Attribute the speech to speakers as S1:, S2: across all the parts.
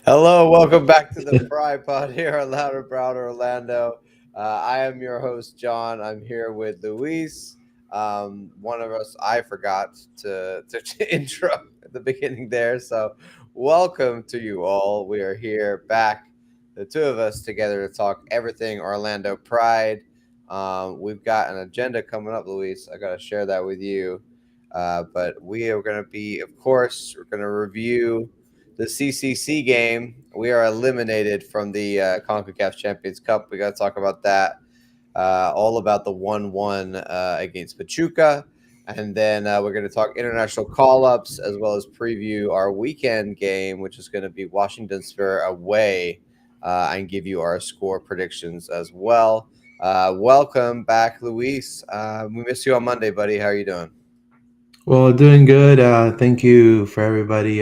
S1: Hello, welcome back to the Pride Pod here on Louder, Prouder, Orlando. I am your host, John. I'm here with Luis. One of us, I forgot to intro at the beginning there. So, welcome to you all. We are here back, the two of us together to talk everything Orlando Pride. We've got an agenda coming up, Luis. I got to share that with you. But we are going to be, of course, we're going to review the CCC game. We are eliminated from the Concacaf Champions Cup. We got to talk about that. All about the 1-1 against Pachuca. And then we're going to talk international call ups as well as preview our weekend game, which is going to be Washington Spirit away, and give you our score predictions as well. Welcome back, Luis. We missed you on Monday, buddy. How are you doing?
S2: Well, doing good. Thank you for everybody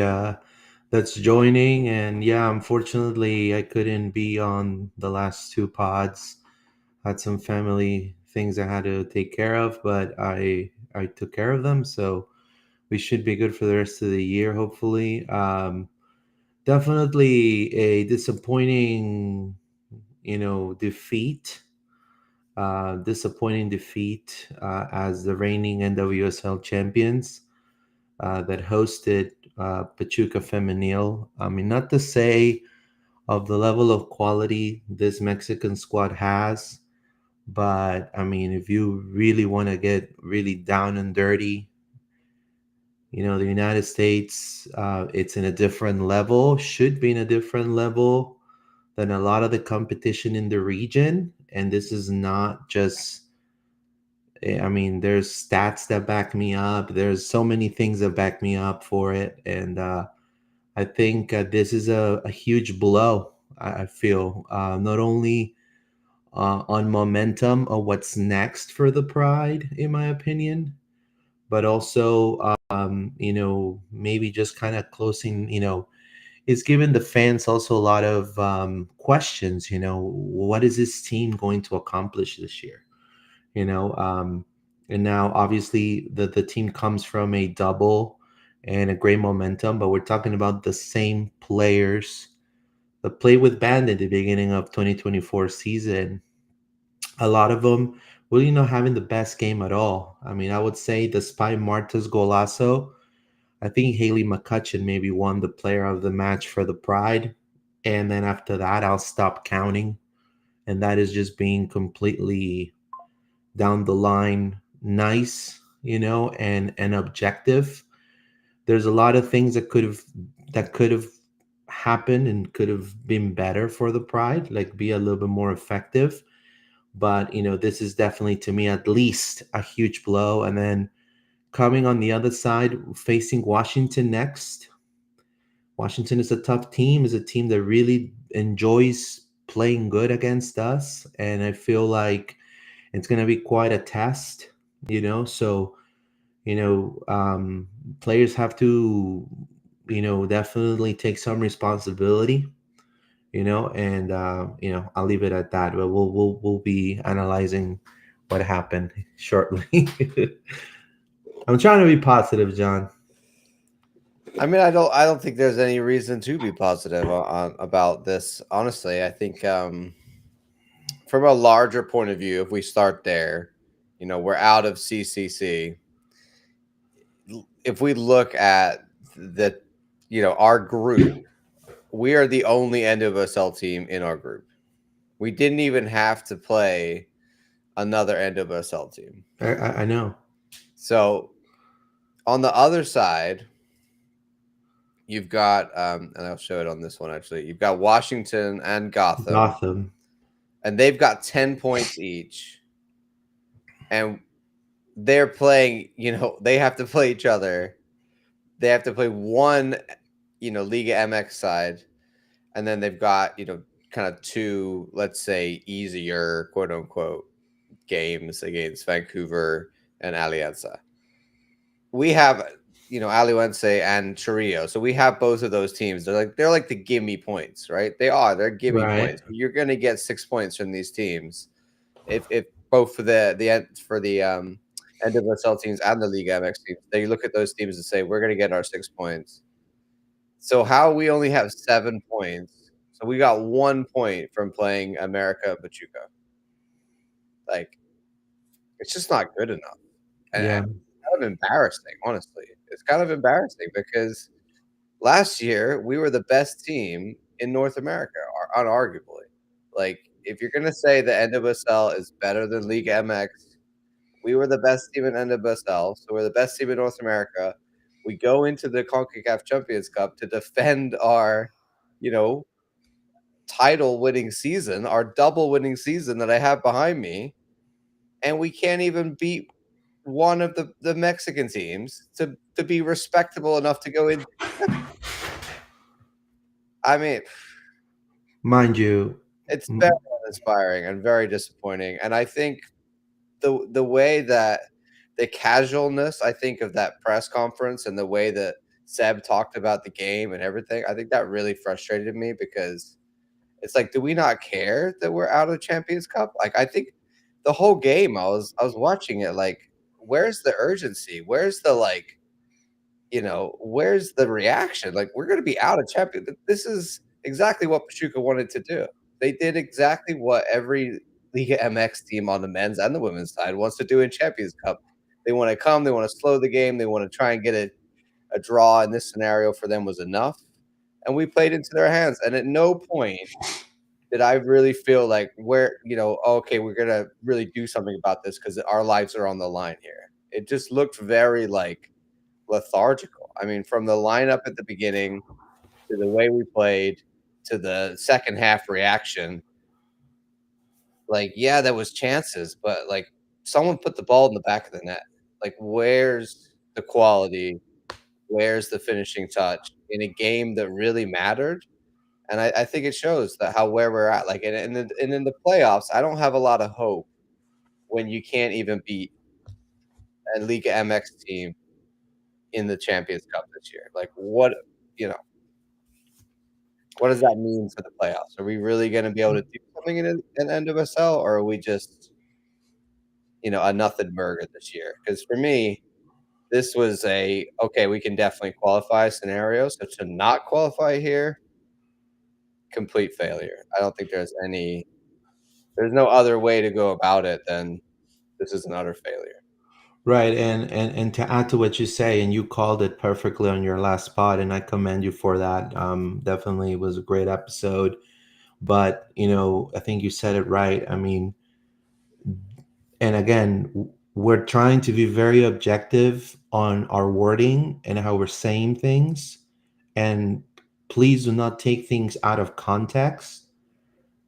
S2: that's joining. And yeah, unfortunately, I couldn't be on the last two pods. Had some family things I had to take care of, but I took care of them. So we should be good for the rest of the year, hopefully. Definitely a disappointing, defeat. Disappointing defeat as the reigning NWSL champions that hosted Pachuca Femenil. I mean, not to say of the level of quality this Mexican squad has, but I mean, if you really want to get really down and dirty, the United States, it's in a different level, should be in a different level than a lot of the competition in the region. And this is not just I mean, there's stats that back me up. There's so many things that back me up for it, and I think this is a huge blow. I feel not only on momentum of what's next for the Pride, in my opinion, but also maybe just kind of closing. It's given the fans also a lot of questions. What is this team going to accomplish this year? you know um and now obviously the team comes from a double and a great momentum, but we're talking about the same players that played with band at the beginning of 2024 season. A lot of them really not having the best game at all. I mean, I would say despite Marta's golazo, I think Haley McCutcheon maybe won the player of the match for the Pride, and then after that I'll stop counting, and that is just being completely down the line nice, and objective. There's a lot of things that could have happened and could have been better for the Pride, like be a little bit more effective. But this is definitely to me at least a huge blow. And then coming on the other side, facing Washington next. Washington is a tough team, is a team that really enjoys playing good against us. And I feel like it's going to be quite a test, so players have to definitely take some responsibility, and I'll leave it at that, but we'll be analyzing what happened shortly. I'm trying to be positive, John.
S1: I mean, I don't think there's any reason to be positive on about this. Honestly, I think from a larger point of view, if we start there, we're out of CCC. If we look at the, our group, we are the only NWSL team in our group. We didn't even have to play another NWSL team.
S2: I know.
S1: So on the other side, you've got, and I'll show it on this one actually. You've got Washington and Gotham,
S2: Gotham.
S1: and they've got 10 points each. And they're playing, they have to play each other. They have to play one, Liga MX side, and then they've got, kind of two, let's say, easier, quote unquote, games against Vancouver and Alianza. We have, Alianza and Chorrillo. So we have both of those teams. They're like the gimme points, right? They're gimme
S2: Right.
S1: points. You're gonna get 6 points from these teams. If both for the NWSL teams and the Liga MX teams, they look at those teams and say, we're gonna get our 6 points. So how we only have 7 points? So we got 1 point from playing America Pachuca. Like it's just not good enough, and
S2: Yeah.
S1: kind of embarrassing, honestly. It's kind of embarrassing because last year we were the best team in North America, unarguably. Like if you're gonna say the NWSL is better than League MX, we were the best team in NWSL, so we're the best team in North America. We go into the Concacaf Champions Cup to defend our, you know, title winning season, our double winning season that I have behind me, and we can't even beat one of the Mexican teams to be respectable enough to go in. I mean,
S2: Mind you,
S1: it's very
S2: m-
S1: uninspiring and very disappointing. And I think the way that the casualness, I think, of that press conference and the way that Seb talked about the game and everything, I think that really frustrated me because it's like, do we not care that we're out of the Champions Cup? Like, I think the whole game, I was watching it like, where's the urgency? Where's the like, where's the reaction? Like, we're gonna be out of champion. This is exactly what Pachuca wanted to do. They did exactly what every Liga MX team on the men's and the women's side wants to do in Champions Cup. They want to come, they want to slow the game, they want to try and get a draw in this scenario for them was enough. And we played into their hands. And at no point did I really feel like okay, we're gonna really do something about this because our lives are on the line here. It just looked very like lethargical. I mean, from the lineup at the beginning to the way we played to the second half reaction, like, yeah, there was chances, but like someone put the ball in the back of the net. Like, where's the quality? Where's the finishing touch in a game that really mattered? And I think it shows that how where we're at. Like, and in the playoffs, I don't have a lot of hope when you can't even beat a Liga MX team in the Champions Cup this year. Like, you know, what does that mean for the playoffs? Are we really gonna be able to do something in NWSL, or are we just, a nothing burger this year? Because for me, this was okay, we can definitely qualify scenario. So to not qualify here, complete failure. I don't think there's no other way to go about it than this is an utter failure.
S2: right, and to add to what you say, and you called it perfectly on your last spot, and I commend you for that. Definitely was a great episode. But I think you said it right. I mean, and again, we're trying to be very objective on our wording and how we're saying things, and please do not take things out of context.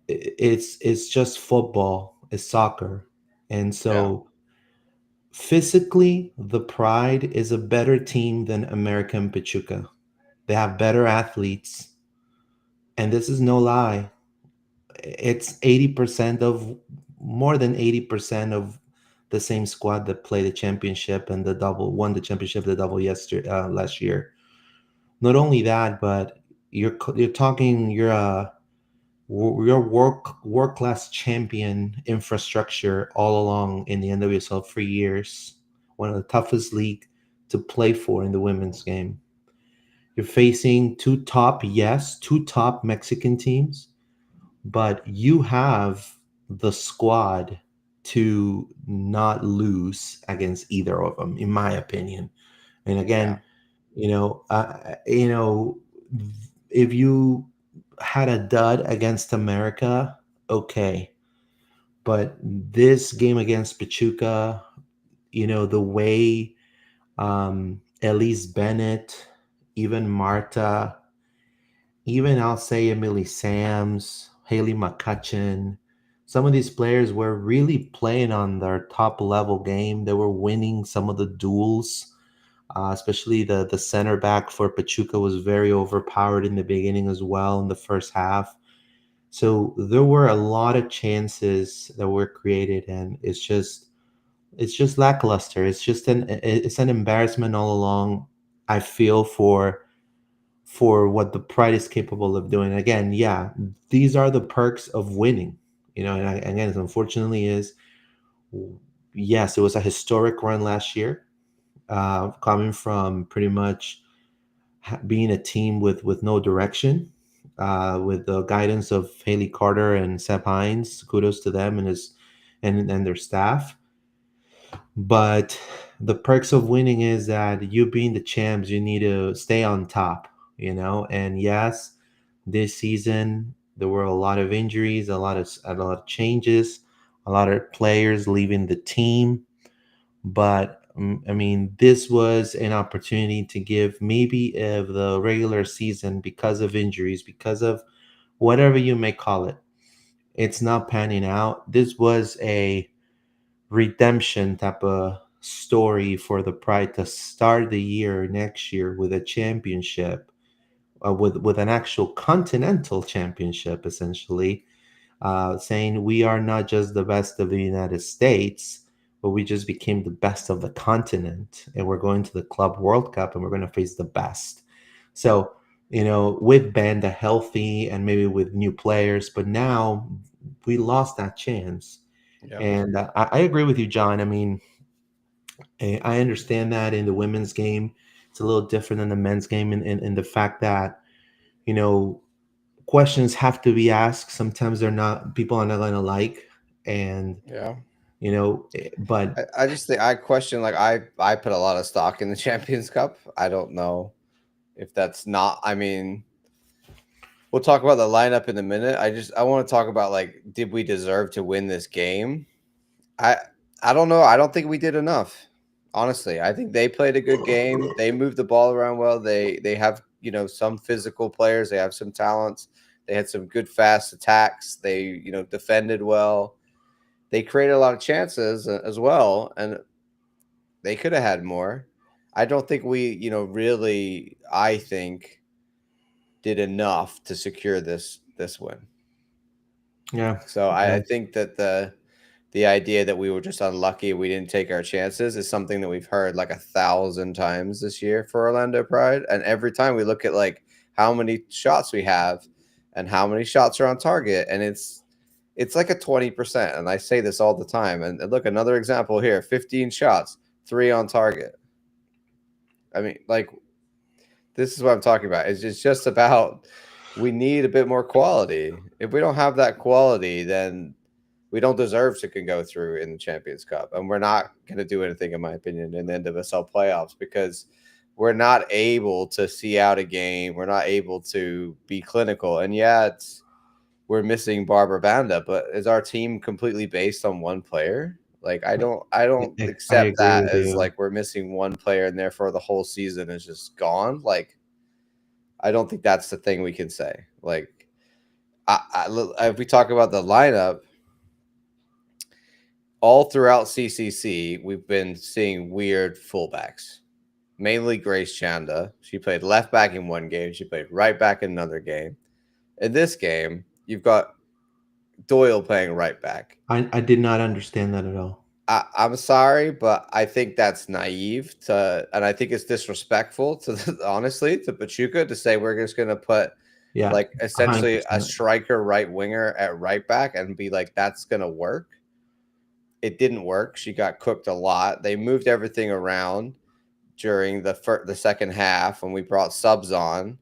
S2: It's just football, it's soccer. And
S1: Yeah,
S2: so physically, the Pride is a better team than American Pachuca. They have better athletes, and this is no lie. It's 80% of more than 80% of the same squad that played the championship and the double won the championship, the double yesterday last year. Not only that, but you're talking your work class champion infrastructure all along in the NWSL for years. One of the toughest league to play for in the women's game. You're facing two top Mexican teams, but you have the squad to not lose against either of them, in my opinion. And
S1: yeah,
S2: again, you know, if you had a dud against America, okay. But this game against Pachuca, the way Elise Bennett, even Marta, even I'll say Emily Sams, Haley McCutcheon, some of these players were really playing on their top level game. They were winning some of the duels, especially the center back for Pachuca was very overpowered in the beginning as well in the first half. So there were a lot of chances that were created, and it's just lackluster. It's an embarrassment all along. I feel for what the Pride is capable of doing. Again, yeah, these are the perks of winning. And again, it unfortunately is, yes, it was a historic run last year, coming from pretty much being a team with no direction, with the guidance of Haley Carter and Seb Hines. Kudos to them and his and their staff. But the perks of winning is that you being the champs, you need to stay on top, And yes, this season there were a lot of injuries, a lot of changes, a lot of players leaving the team. But I mean, this was an opportunity to give maybe of the regular season, because of injuries, because of whatever you may call it, it's not panning out. This was a redemption type of story for the Pride to start the year next year with a championship, with an actual continental championship, essentially, saying we are not just the best of the United States, but we just became the best of the continent, and we're going to the Club World Cup, and we're going to face the best. So, with Banda healthy and maybe with new players, but now we lost that chance.
S1: Yep.
S2: And I agree with you, John. I mean, I understand that in the women's game, it's a little different than the men's game, in the fact that, you know, questions have to be asked. Sometimes they're not, people are not going to like, and,
S1: Yeah.
S2: but
S1: I just think I question, like, I put a lot of stock in the Champions Cup. I don't know if that's not. I mean, we'll talk about the lineup in a minute. I want to talk about, like, did we deserve to win this game? I I don't know. I don't think we did enough. Honestly, I think they played a good game. They moved the ball around well. They have, some physical players. They have some talents. They had some good fast attacks. They, defended well. They created a lot of chances as well, and they could have had more. I don't think we, really, I think, did enough to secure this win.
S2: yeah,
S1: So I
S2: yes,
S1: think that the idea that we were just unlucky, we didn't take our chances, is something that we've heard like 1,000 times this year for Orlando Pride. And every time we look at, like, how many shots we have and how many shots are on target, and it's like a 20%. And I say this all the time. And look, another example here: 15 shots, 3 on target. I mean, like, this is what I'm talking about. It's just about, we need a bit more quality. If we don't have that quality, then we don't deserve to can go through in the Champions Cup, and we're not going to do anything, in my opinion, in the NWSL playoffs, because we're not able to see out a game. We're not able to be clinical, and yet we're missing Barbara Banda. But is our team completely based on one player? Like, I don't
S2: I
S1: accept
S2: agree
S1: that
S2: with
S1: as,
S2: you.
S1: like, we're missing one player and therefore the whole season is just gone. Like, I don't think that's the thing we can say. Like, if we talk about the lineup, all throughout CCC, we've been seeing weird fullbacks, mainly Grace Chanda. She played left back in one game. She played right back in another game. In this game, you've got Doyle playing right back.
S2: I did not understand that at all.
S1: I'm sorry, but I think that's naive and I think it's disrespectful to, honestly, to Pachuca, to say we're just going to put,
S2: Yeah,
S1: like, essentially a
S2: 100%.
S1: striker right winger at right back and be like, that's going to work. It didn't work. She got cooked a lot. They moved everything around during the second half when we brought subs on.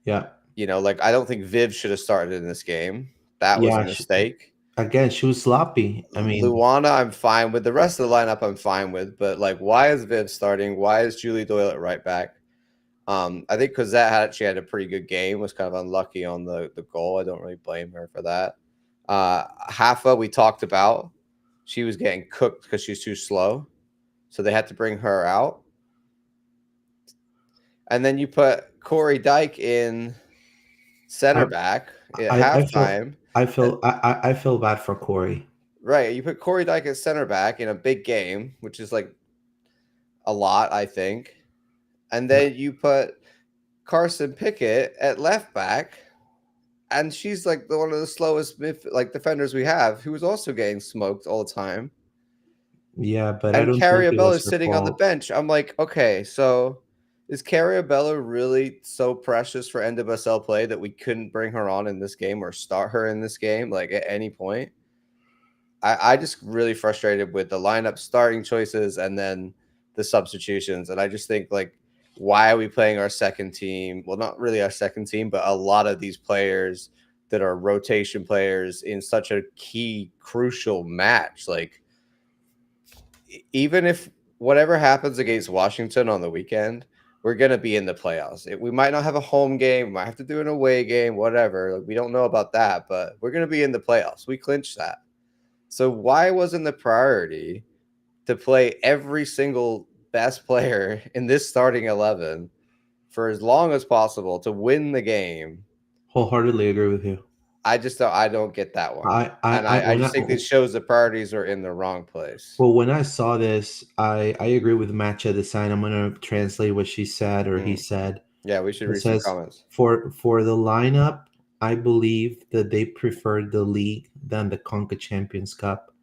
S2: Yeah,
S1: Like, I don't think Viv should have started in this game. That was a
S2: yeah.
S1: mistake.
S2: Again, she was sloppy. I mean,
S1: Luana, I'm fine with. The rest of the lineup, I'm fine with. But, like, why is Viv starting? Why is Julie Doyle at right back? I think Cosette she had a pretty good game. Was kind of unlucky on the goal. I don't really blame her for that. Hafa, we talked about. She was getting cooked because she's too slow, so they had to bring her out. And then you put Corey Dyke in center
S2: I
S1: back at
S2: I feel
S1: halftime.
S2: I
S1: Uh,
S2: feel I feel bad for Corey.
S1: Right, you put Corey Dyke at center back in a big game, which is, like, a lot, I think. And
S2: Yeah,
S1: then you put Carson Pickett at left back, and she's like one of the slowest defenders we have, who was also getting smoked all the time.
S2: yeah, but I
S1: And
S2: don't think it
S1: Carrie
S2: was
S1: is
S2: her
S1: sitting on the
S2: fault.
S1: bench. I'm like, okay, so is Carrie really so precious for NWSL play that we couldn't bring her on in this game or start her in this game, like, at any point? I just really frustrated with the lineup starting choices and then the substitutions. And I just think, like, why are we playing our second team? Well, not really our second team, but a lot of these players that are rotation players in such a key, crucial match. Like, even if whatever happens against Washington on the weekend, we're going to be in the playoffs. We might not have a home game, we might have to do an away game, whatever. Like, we don't know about that, but we're going to be in the playoffs. We clinched that. So why wasn't the priority to play every single best player in this starting 11 for as long as possible to win the game?
S2: Wholeheartedly agree with you.
S1: I don't get that one. And I
S2: When
S1: just think this shows the priorities are in the wrong place.
S2: well, when I saw this, I agree with Matcha Design. I'm gonna translate what she said or he
S1: Mm.
S2: said.
S1: Yeah, we should
S2: It
S1: read some
S2: says
S1: comments.
S2: for the lineup, I believe that they preferred the league than the Conca Champions Cup.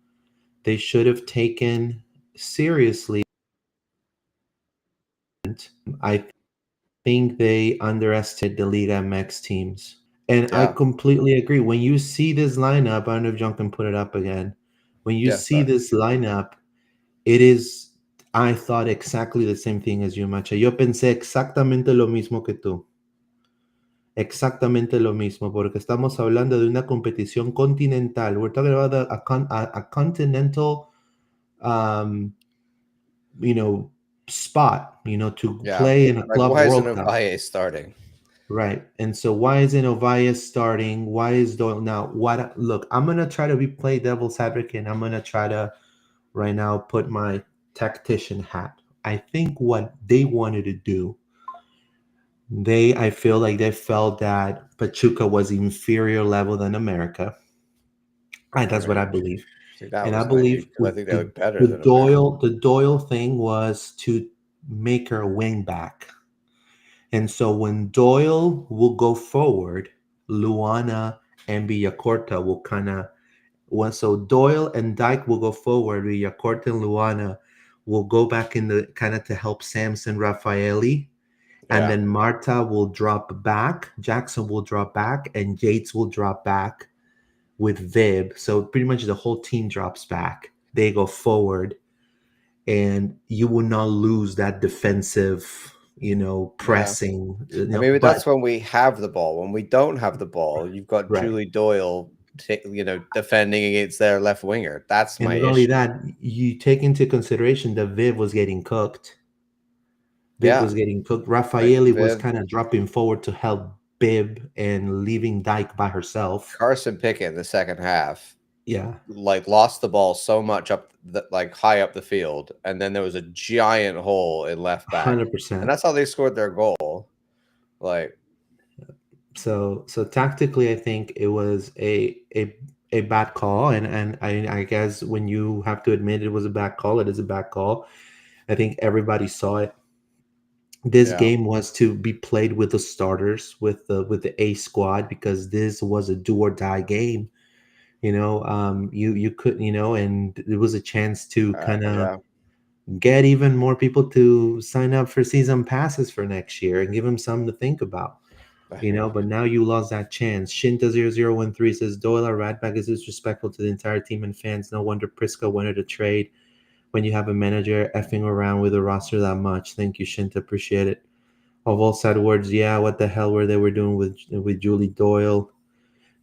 S2: They should have taken seriously. I think they underestimated the Liga MX teams. And I
S1: Yeah.
S2: completely agree. When you see this lineup, I don't know if John can put it up again. When you
S1: Yeah,
S2: see
S1: sorry.
S2: this lineup, it is, I thought exactly the same thing as you, Macha. Yo pensé exactamente lo mismo que tú. Exactamente lo mismo, porque estamos hablando de una competición continental. We're talking about a continental, um, you know, spot, to
S1: Yeah.
S2: play in a
S1: Like,
S2: club
S1: why isn't
S2: World Cup.
S1: Ovalle starting?
S2: Right. And so why isn't Ovia starting? Why is Doyle now? What look, I'm gonna try to be play devil's advocate and I'm gonna try to right now put my tactician hat. I think what they wanted to do, I feel like they felt that Pachuca was inferior level than America. And
S1: I
S2: that's what I
S1: mean,
S2: believe.
S1: see, that
S2: And I
S1: was naive
S2: believe
S1: because I
S2: with
S1: think they
S2: the
S1: look better
S2: the
S1: than America.
S2: Doyle thing was to make her wing back. And so when Doyle will go forward, Luana and Villacorta will kind of, so Doyle and Dyke will go forward, Villacorta and Luana will go back in the kind of to help Samson Raffaelli, and
S1: Yeah.
S2: then Marta will drop back, Jackson will drop back, and Yates will drop back with Vib. So pretty much the whole team drops back. They go forward, and you will not lose that defensive,
S1: Yeah.
S2: pressing,
S1: I mean,
S2: but
S1: that's when we have the ball. When we don't have the ball, you've got
S2: right.
S1: Julie Doyle, defending against their left winger. That's
S2: And
S1: my
S2: not only
S1: issue.
S2: that, you take into consideration that Viv was getting cooked. Bib
S1: Yeah.
S2: was getting cooked.
S1: Like,
S2: Raffaele was
S1: Viv,
S2: kind of dropping forward to help Bib and leaving Dyke by herself.
S1: Carson Pickett in the second half,
S2: Yeah,
S1: like, lost the ball so much like high up the field, and then there was a giant hole in left back, and
S2: 100%.
S1: that's how they scored their goal. Like,
S2: So tactically, I think it was a bad call, and I guess when you have to admit it was a bad call, it is a bad call. I think everybody saw it. This
S1: yeah,
S2: game was to be played with the starters, with the A squad, because this was a do or die game. You could, and it was a chance to kind of
S1: yeah,
S2: get even more people to sign up for season passes for next year and give them something to think about.
S1: I mean,
S2: But now you lost that chance. Shinta0013 says Doyle Radbag is disrespectful to the entire team and fans. No wonder Prisco wanted to trade when you have a manager effing around with a roster that much. Thank you, Shinta. Appreciate it. Of all sad words, yeah, what the hell were they were doing with Julie Doyle?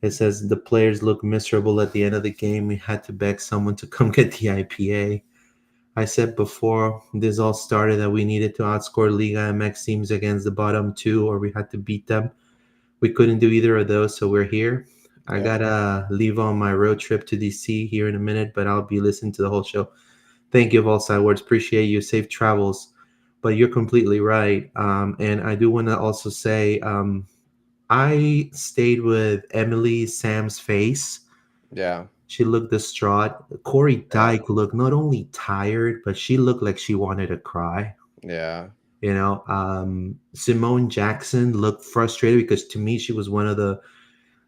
S2: It says the players look miserable at the end of the game. We had to beg someone to come get the IPA. I said before this all started that we needed to outscore Liga MX teams against the bottom two, or we had to beat them. We couldn't do either of those, so we're here. I
S1: yeah,
S2: gotta leave on my road trip to DC here in a minute, but I'll be listening to the whole show. Thank you, of all side words. Appreciate you. Safe travels. But you're completely right. And I do want to also say I stayed with Emily Sam's face.
S1: yeah,
S2: She looked distraught. Corey
S1: yeah,
S2: Dyke looked not only tired, but she looked like she wanted to cry.
S1: yeah.
S2: Simone Jackson looked frustrated because to me she was one of the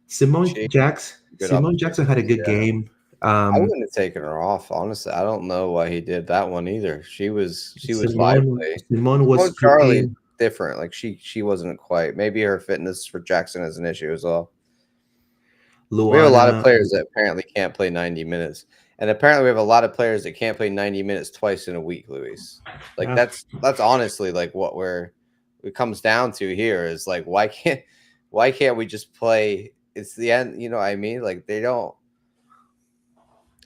S2: Simone
S1: She
S2: Jackson.
S1: good
S2: Simone Jackson had a
S1: opportunities.
S2: good
S1: Yeah,
S2: game.
S1: I
S2: Um,
S1: wouldn't have taken her off. Honestly, I don't know why he did that one either. She was
S2: Simone
S1: lively.
S2: Simone was
S1: Oh, Charlie's
S2: cooking.
S1: different. Like, she wasn't quite. Maybe her fitness for Jackson is an issue as well. We have a lot of
S2: Luana.
S1: players that apparently can't play 90 minutes, and apparently we have a lot of players that can't play 90 minutes twice in a week, Luis. Like,
S2: Uh,
S1: that's honestly like what it comes down to here is like why can't we just play? It's the end. You know what I mean? Like they don't.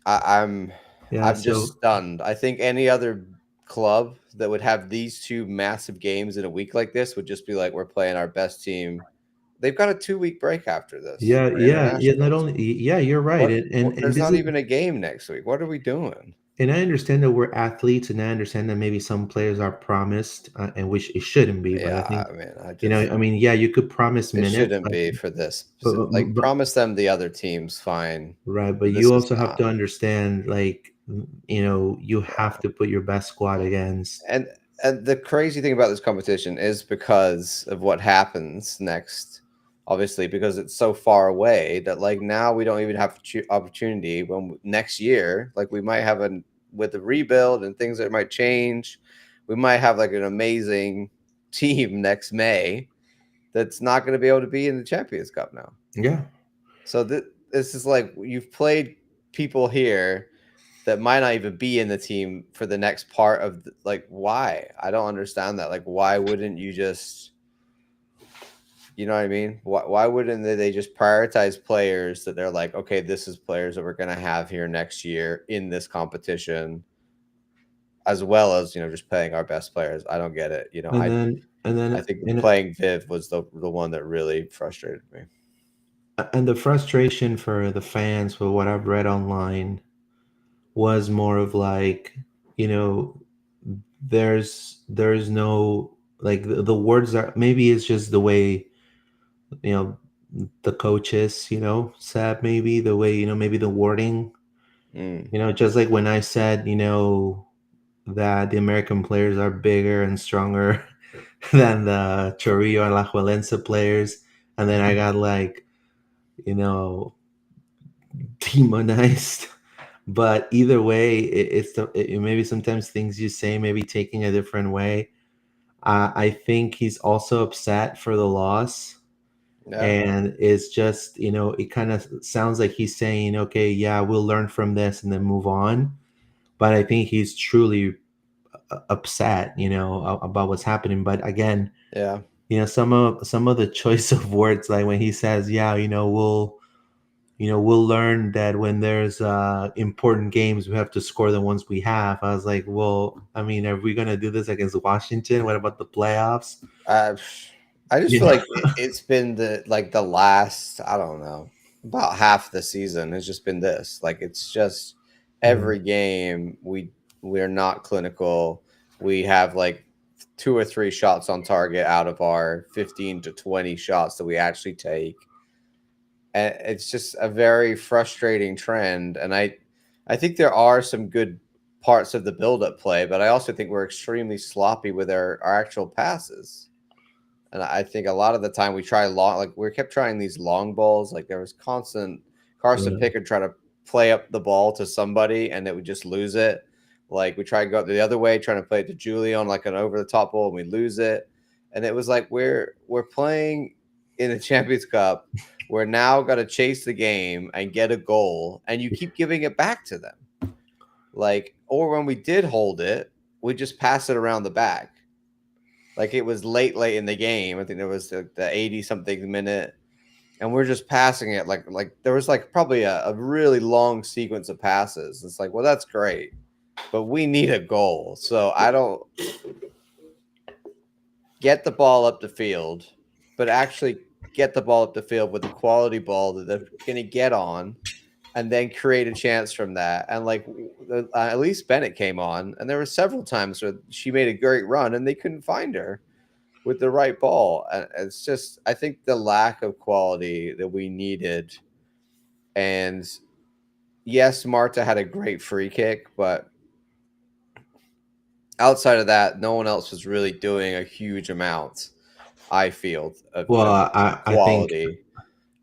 S1: I, I'm
S2: Yeah.
S1: I'm just
S2: So
S1: stunned. I think any other club that would have these two massive games in a week like this would just be like, we're playing our best team. They've got a 2 week break after this
S2: yeah,
S1: for
S2: yeah, yeah. Not
S1: internationals.
S2: only, yeah, you're right, and
S1: There's
S2: this
S1: not
S2: is,
S1: even a game next week. What are we doing?
S2: and I understand that we're athletes, and I understand that maybe some players are promised, and which it shouldn't be. But I
S1: Yeah,
S2: think,
S1: I mean,
S2: I mean, yeah, you could promise
S1: it
S2: minutes,
S1: shouldn't be for this.
S2: but,
S1: Like,
S2: but
S1: promise them the other teams, fine.
S2: right, but
S1: But this
S2: you
S1: is
S2: also have
S1: not.
S2: to understand, like, you have to put your best squad against.
S1: and and the crazy thing about this competition is because of what happens next, obviously, because it's so far away that like now we don't even have opportunity when next year, like we might have an with the rebuild and things that might change, we might have like an amazing team next May that's not going to be able to be in the Champions Cup now.
S2: Yeah,
S1: So this is like you've played people here that might not even be in the team for the next part of like why? I don't understand that. Like why wouldn't you just, you know what I mean? Why wouldn't they just prioritize players that they're like, okay, this is players that we're going to have here next year in this competition, as well as, just playing our best players. I don't get it.
S2: and then and
S1: I
S2: then
S1: think
S2: and
S1: playing Viv was the one that really frustrated me.
S2: and the frustration for the fans, for what I've read online, was more of like, you know, there's no, like, the words are, maybe it's just the way, you know the coaches, said, maybe the way, maybe the wording,
S1: Mm,
S2: just like when I said, that the American players are bigger and stronger than the Chorillo and La Juelense players, and then I got, like, you know demonized. But either way, maybe sometimes things you say maybe taking a different way. I think he's also upset for the loss,
S1: yeah,
S2: and it's just, it kind of sounds like he's saying, okay, yeah, we'll learn from this and then move on. But I think he's truly upset, about what's happening. But again,
S1: yeah.
S2: some of the choice of words, like when he says, yeah, we'll learn that when there's important games, we have to score the ones we have. I was like, well, I mean, are we going to do this against Washington? What about the playoffs?
S1: Uh, I just
S2: You
S1: feel
S2: know?
S1: like it's been the last, I don't know, about half the season has just been this. Like it's just
S2: Yeah.
S1: every game we're not clinical. We have like two or three shots on target out of our 15 to 20 shots that we actually take. And it's just a very frustrating trend. And I think there are some good parts of the build up play, but I also think we're extremely sloppy with our actual passes. And I think a lot of the time we try long, like we kept trying these long balls. Like there was constant Carson
S2: Yeah.
S1: Pickard try to play up the ball to somebody and it would just lose it. Like we try to go the other way, trying to play it to Julian like an over the top ball and we lose it. And it was like we're playing in the Champions Cup. We're now got to chase the game and get a goal, and you keep giving it back to them. Like, or when we did hold it, we just pass it around the back. Like it was late in the game. I think there was the 80 something minute, and we're just passing it like there was like probably a really long sequence of passes. It's like, well, that's great, but we need a goal. So I don't get the ball up the field, but actually get the ball up the field with a quality ball that they're gonna get on, and then create a chance from that. And like at least Bennett came on, and there were several times where she made a great run, and they couldn't find her with the right ball. And it's just, I think the lack of quality that we needed. And yes, Marta had a great free kick, but outside of that, no one else was really doing a huge amount. I feel
S2: Well,
S1: of
S2: I think,
S1: quality.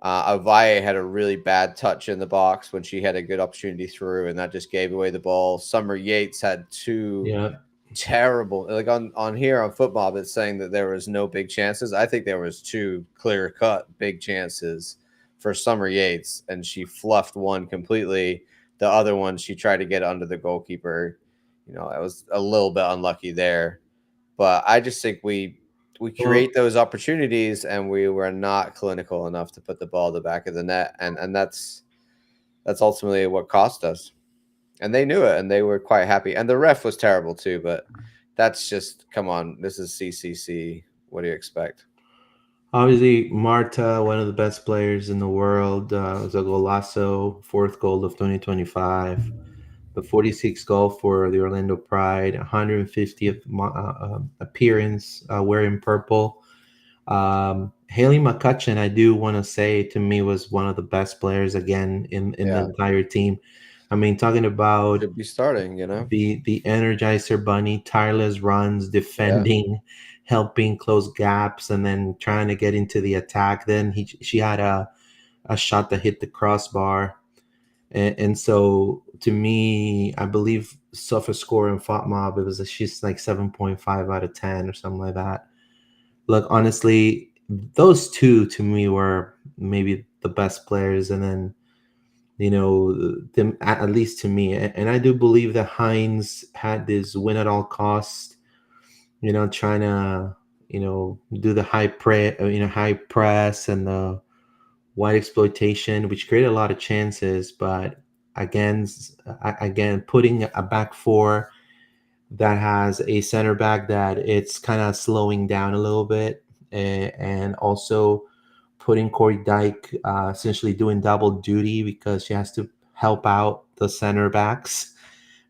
S1: Avaye had a really bad touch in the box when she had a good opportunity through, and that just gave away the ball. Summer Yates had two
S2: yeah,
S1: terrible, like on here on football, it's saying that there was no big chances. I think there was two clear cut big chances for Summer Yates, and she fluffed one completely. The other one she tried to get under the goalkeeper. It was a little bit unlucky there, but I just think we
S2: Well,
S1: create those opportunities and we were not clinical enough to put the ball at the back of the net, and that's ultimately what cost us. And they knew it, and they were quite happy. And the ref was terrible too, but that's just come on. This is CCC. What do you expect?
S2: obviously, Marta, one of the best players in the world, was a golazo, fourth goal of 2025. The 46th goal for the Orlando Pride, 150th appearance wearing purple. Haley McCutcheon, I do want to say, to me, was one of the best players again in the
S1: Yeah,
S2: entire team. I mean, talking about
S1: should be starting. You know.
S2: the Energizer Bunny, tireless runs,
S1: Yeah.
S2: defending, helping close gaps, and then trying to get into the attack. Then she had a shot that hit the crossbar, and so to me, I believe Sofa score in FOTMob, it was she's like 7.5 out of 10 or something like that. Look, honestly, those two to me were maybe the best players, and then them at least to me, and I do believe that Hines had this win at all cost, trying to do the high press and the wide exploitation, which created a lot of chances, but again, again, putting a back four that has a center back that it's kind of slowing down a little bit, and also putting Corey Dyke essentially doing double duty because she has to help out the center backs,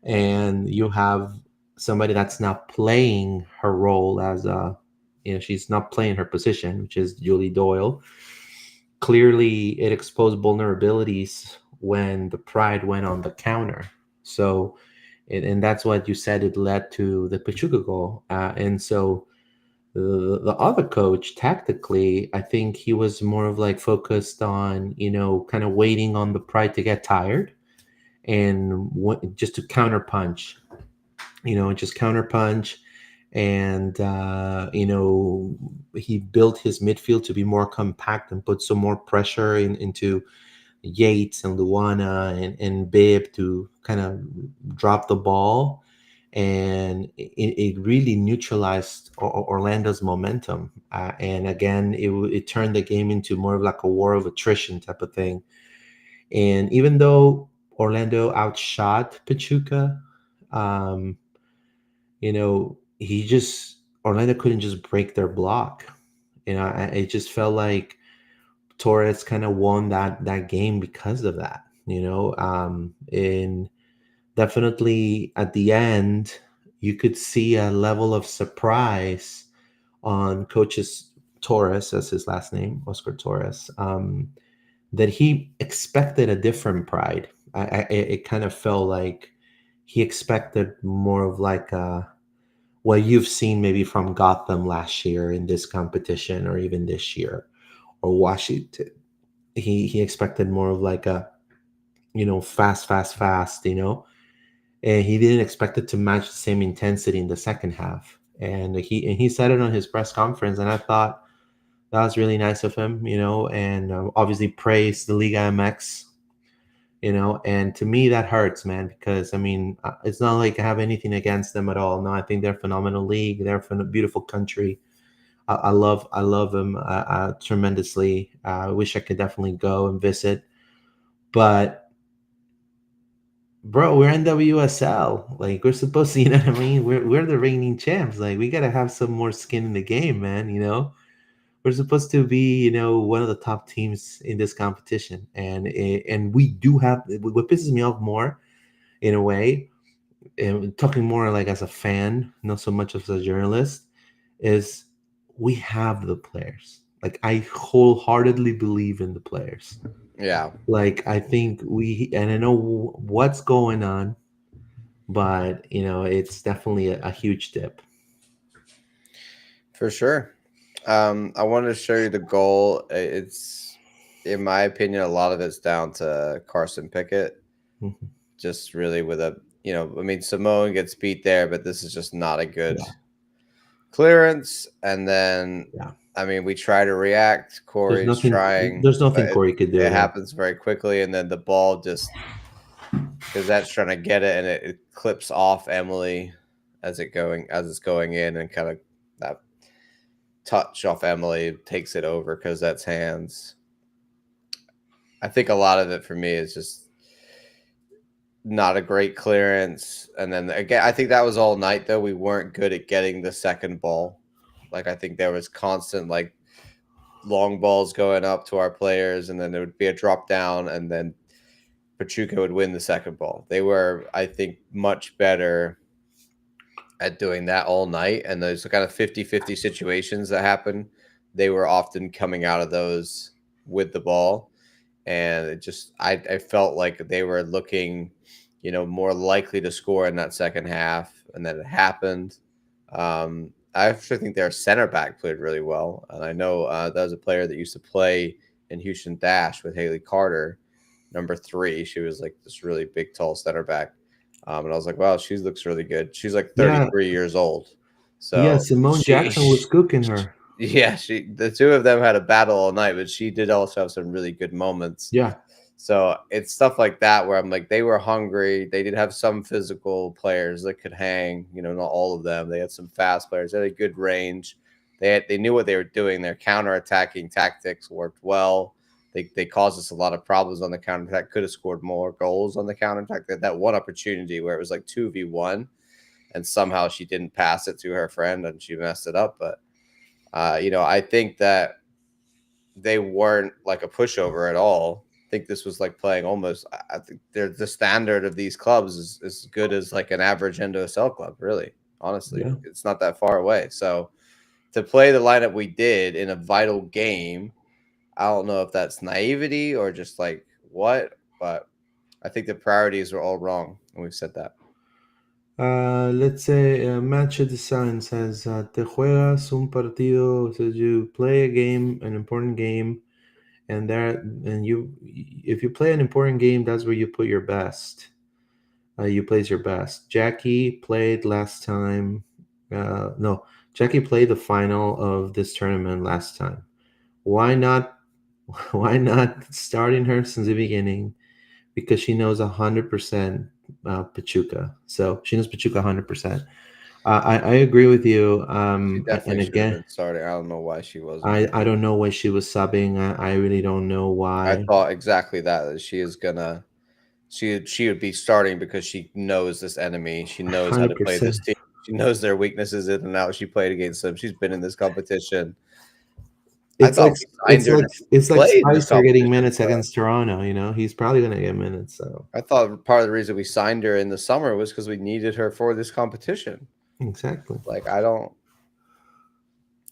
S2: and you have somebody that's not playing her role as she's not playing her position, which is Julie Doyle. Clearly, it exposed vulnerabilities when the Pride went on the counter. So, and that's what you said. It led to the Pachuca goal, and so the other coach, tactically, I think he was more of like focused on kind of waiting on the Pride to get tired and just to counter punch, just counter punch. And he built his midfield to be more compact and put some more pressure into Yates and Luana and Bibb to kind of drop the ball, and it really neutralized Orlando's momentum. And again, it turned the game into more of like a war of attrition type of thing. And even though Orlando outshot Pachuca, um, he just Orlando couldn't just break their block. It just felt like Torres kind of won that game because of that. And definitely at the end, you could see a level of surprise on coach's Torres, as his last name, Oscar Torres, that he expected a different Pride. It kind of felt like he expected more of like what you've seen maybe from Gotham last year in this competition, or even this year, or Washington. He expected more of like a fast, fast, fast, and he didn't expect it to match the same intensity in the second half. And he said it on his press conference, and I thought that was really nice of him, and obviously praised the Liga MX, and to me that hurts, man, because I mean, it's not like I have anything against them at all. No, I think they're a phenomenal league. They're from a beautiful country. I love them tremendously. I wish I could definitely go and visit, but bro, we're NWSL. Like, we're supposed to, what I mean? We're the reigning champs. Like, we gotta have some more skin in the game, man. We're supposed to be, one of the top teams in this competition, and we do have. What pisses me off more, in a way, and talking more like as a fan, not so much as a journalist, is we have the players. Like, I wholeheartedly believe in the players.
S1: Yeah,
S2: Like, I think and I know what's going on, but it's definitely a huge dip.
S1: for sure. I wanted to show you the goal. It's, in my opinion, a lot of it's down to Carson Pickett.
S2: Mhm.
S1: Just really with I mean, Simone gets beat there, but this is just not a good
S2: Yeah,
S1: clearance. And then,
S2: yeah.
S1: I mean, we try to react.
S2: There's
S1: Corey's
S2: nothing.
S1: trying,
S2: There's nothing
S1: but
S2: Corey could do
S1: it
S2: there.
S1: happens very quickly. And then the ball just, because that's trying to get it, and it clips off Emily as it's going in, and kind of that. touch off Emily, takes it over because that's hands. I think a lot of it for me is just not a great clearance. And then again, I think that was all night though. We weren't good at getting the second ball. Like I think there was constant like long balls going up to our players, and then there would be a drop down, and then Pachuca would win the second ball. They were, I think, much better at doing that all night. And those kind of 50-50 situations that happen, they were often coming out of those with the ball. And it just, I felt like they were looking, more likely to score in that second half. And then it happened. I actually think their center back played really well. And I know that was a player that used to play in Houston Dash with Haley Carter, number 3. She was like this really big, tall center back. And I was like, wow, she looks really good. She's like
S2: Yeah,
S1: 33 years old.
S2: yeah.
S1: So
S2: Simone Jackson was cooking her.
S1: yeah, the two of them had a battle all night, but she did also have some really good moments.
S2: Yeah,
S1: So it's stuff like that where I'm like, they were hungry. They did have some physical players that could hang, not all of them. They had some fast players. They had a good range. They knew what they were doing. Their counterattacking tactics worked well. They caused us a lot of problems on the counterattack. Could have scored more goals on the counterattack. They had that one opportunity where it was like 2v1, and somehow she didn't pass it to her friend and she messed it up. But I think that they weren't like a pushover at all. I think this was like playing almost. I think the standard of these clubs is as good as like an average NWSL club. Really, honestly,
S2: yeah.
S1: it's not that far away. So to play the lineup we did in a vital game, I don't know if that's naivety or just like what, but I think the priorities are all wrong, and we've said that.
S2: Let's say Match Design says, te juegas un partido, says you play a game, an important game, and you, if you play an important game, that's where you put your best. You place your best. Jackie played last time. No, Jackie played the final of this tournament last time. Why not? Why not starting her since the beginning? Because she knows 100% Pachuca. So she knows Pachuca 100%. I agree with you.
S1: She
S2: And
S1: definitely should have
S2: again,
S1: been starting. I don't know why she wasn't.
S2: I don't know why she was subbing. I really don't know
S1: I
S2: why.
S1: thought exactly that she is gonna she would be starting because she knows this enemy. She knows how to play
S2: 100%.
S1: this team. She knows their weaknesses in and out. She played against them. She's been in this competition. I
S2: It's like
S1: thought we signed her to
S2: it's like
S1: play in this
S2: Spicer getting
S1: competition.
S2: minutes against Toronto. You know, he's probably gonna get minutes. So
S1: I thought part of the reason we signed her in the summer was because we needed her for this competition.
S2: exactly.
S1: Like I don't.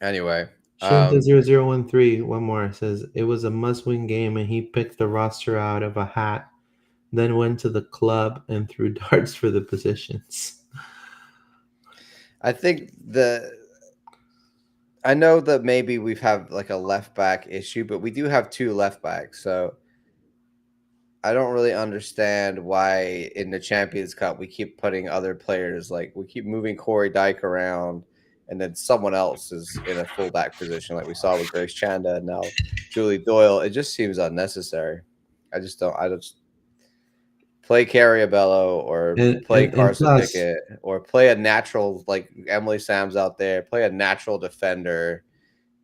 S1: Anyway,
S2: Shinta 0013, one more says it was a must-win game, and he picked the roster out of a hat, then went to the club and threw darts for the positions.
S1: I think I know that maybe we've had like a left back issue, but we do have 2 left backs, so I don't really understand why in the Champions Cup we keep putting other players, like we keep moving Corey Dyke around, and then someone else is in a fullback position, like we saw with Grace Chanda and now Julie Doyle. It just seems unnecessary. I just don't. I just play Carriabello or play
S2: And
S1: Carson
S2: plus,
S1: Pickett or play a natural like Emily Sam's out there. Play a natural defender.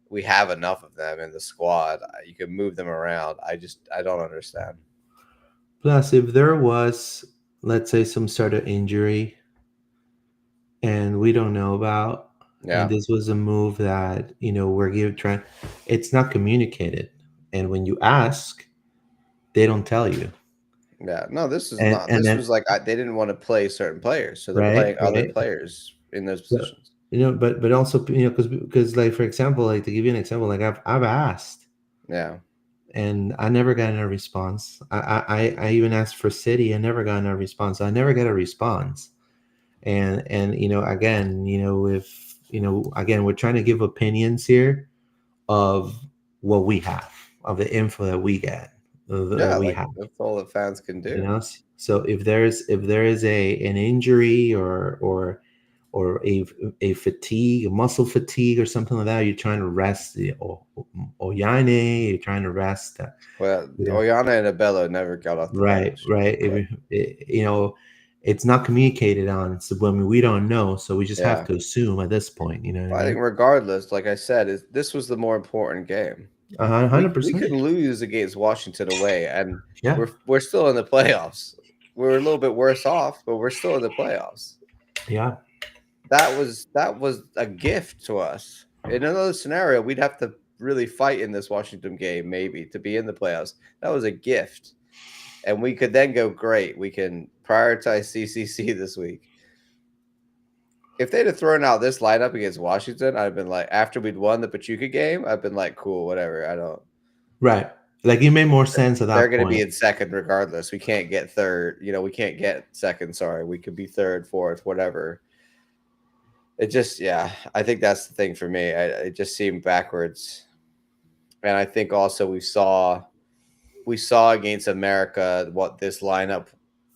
S1: We have enough of them in the squad. You can move them around. I don't understand.
S2: if there was, let's say, some sort of injury and we don't know about, and
S1: Yeah.
S2: this was a move that we're giving trying, it's not communicated, and when you ask, they don't tell you,
S1: Yeah, no, this is
S2: and
S1: not.
S2: and
S1: This
S2: then
S1: was like they didn't want to play certain players, so they're
S2: right,
S1: playing other
S2: right.
S1: players in those
S2: So,
S1: positions.
S2: but also because like for example, like to give you an example, like I've asked
S1: Yeah,
S2: and I never got a response. I even asked for City, I never got a response. I never get a response, and again, if again, we're trying to give opinions here of what we have, of the info that we get, that
S1: yeah,
S2: we
S1: like
S2: have.
S1: that's all the fans can do.
S2: So if there is an injury or a fatigue, a muscle fatigue or something like that, you're trying to rest the Oyane, you're trying to rest
S1: Well,
S2: you know
S1: Oyana and Abello never got off the
S2: right,
S1: bench.
S2: right.
S1: Like,
S2: If, you know it's not communicated on. So when we don't know, so we just have
S1: Yeah.
S2: to assume at this point. You know what I
S1: Well, I think
S2: mean?
S1: regardless, like I said, this was the more important game.
S2: Hundred
S1: We
S2: percent.
S1: could lose against Washington away, and
S2: Yeah,
S1: we're still in the playoffs. We're a little bit worse off, but we're still in the playoffs.
S2: yeah.
S1: That was a gift to us. In another scenario, we'd have to really fight in this Washington game, maybe, to be in the playoffs. That was a gift, and we could then go great. We can prioritize CCC this week. If they'd have thrown out this lineup against Washington, I'd have been like, after we'd won the Pachuca game, I've been like, cool, whatever. I don't.
S2: Right. Like it made more sense at
S1: They're
S2: that
S1: going to be
S2: point.
S1: in second regardless. We can't get third. We can't get second. Sorry, we could be third, fourth, whatever. It just, yeah, I think that's the thing for me. It just seemed backwards, and I think also we saw against America what this lineup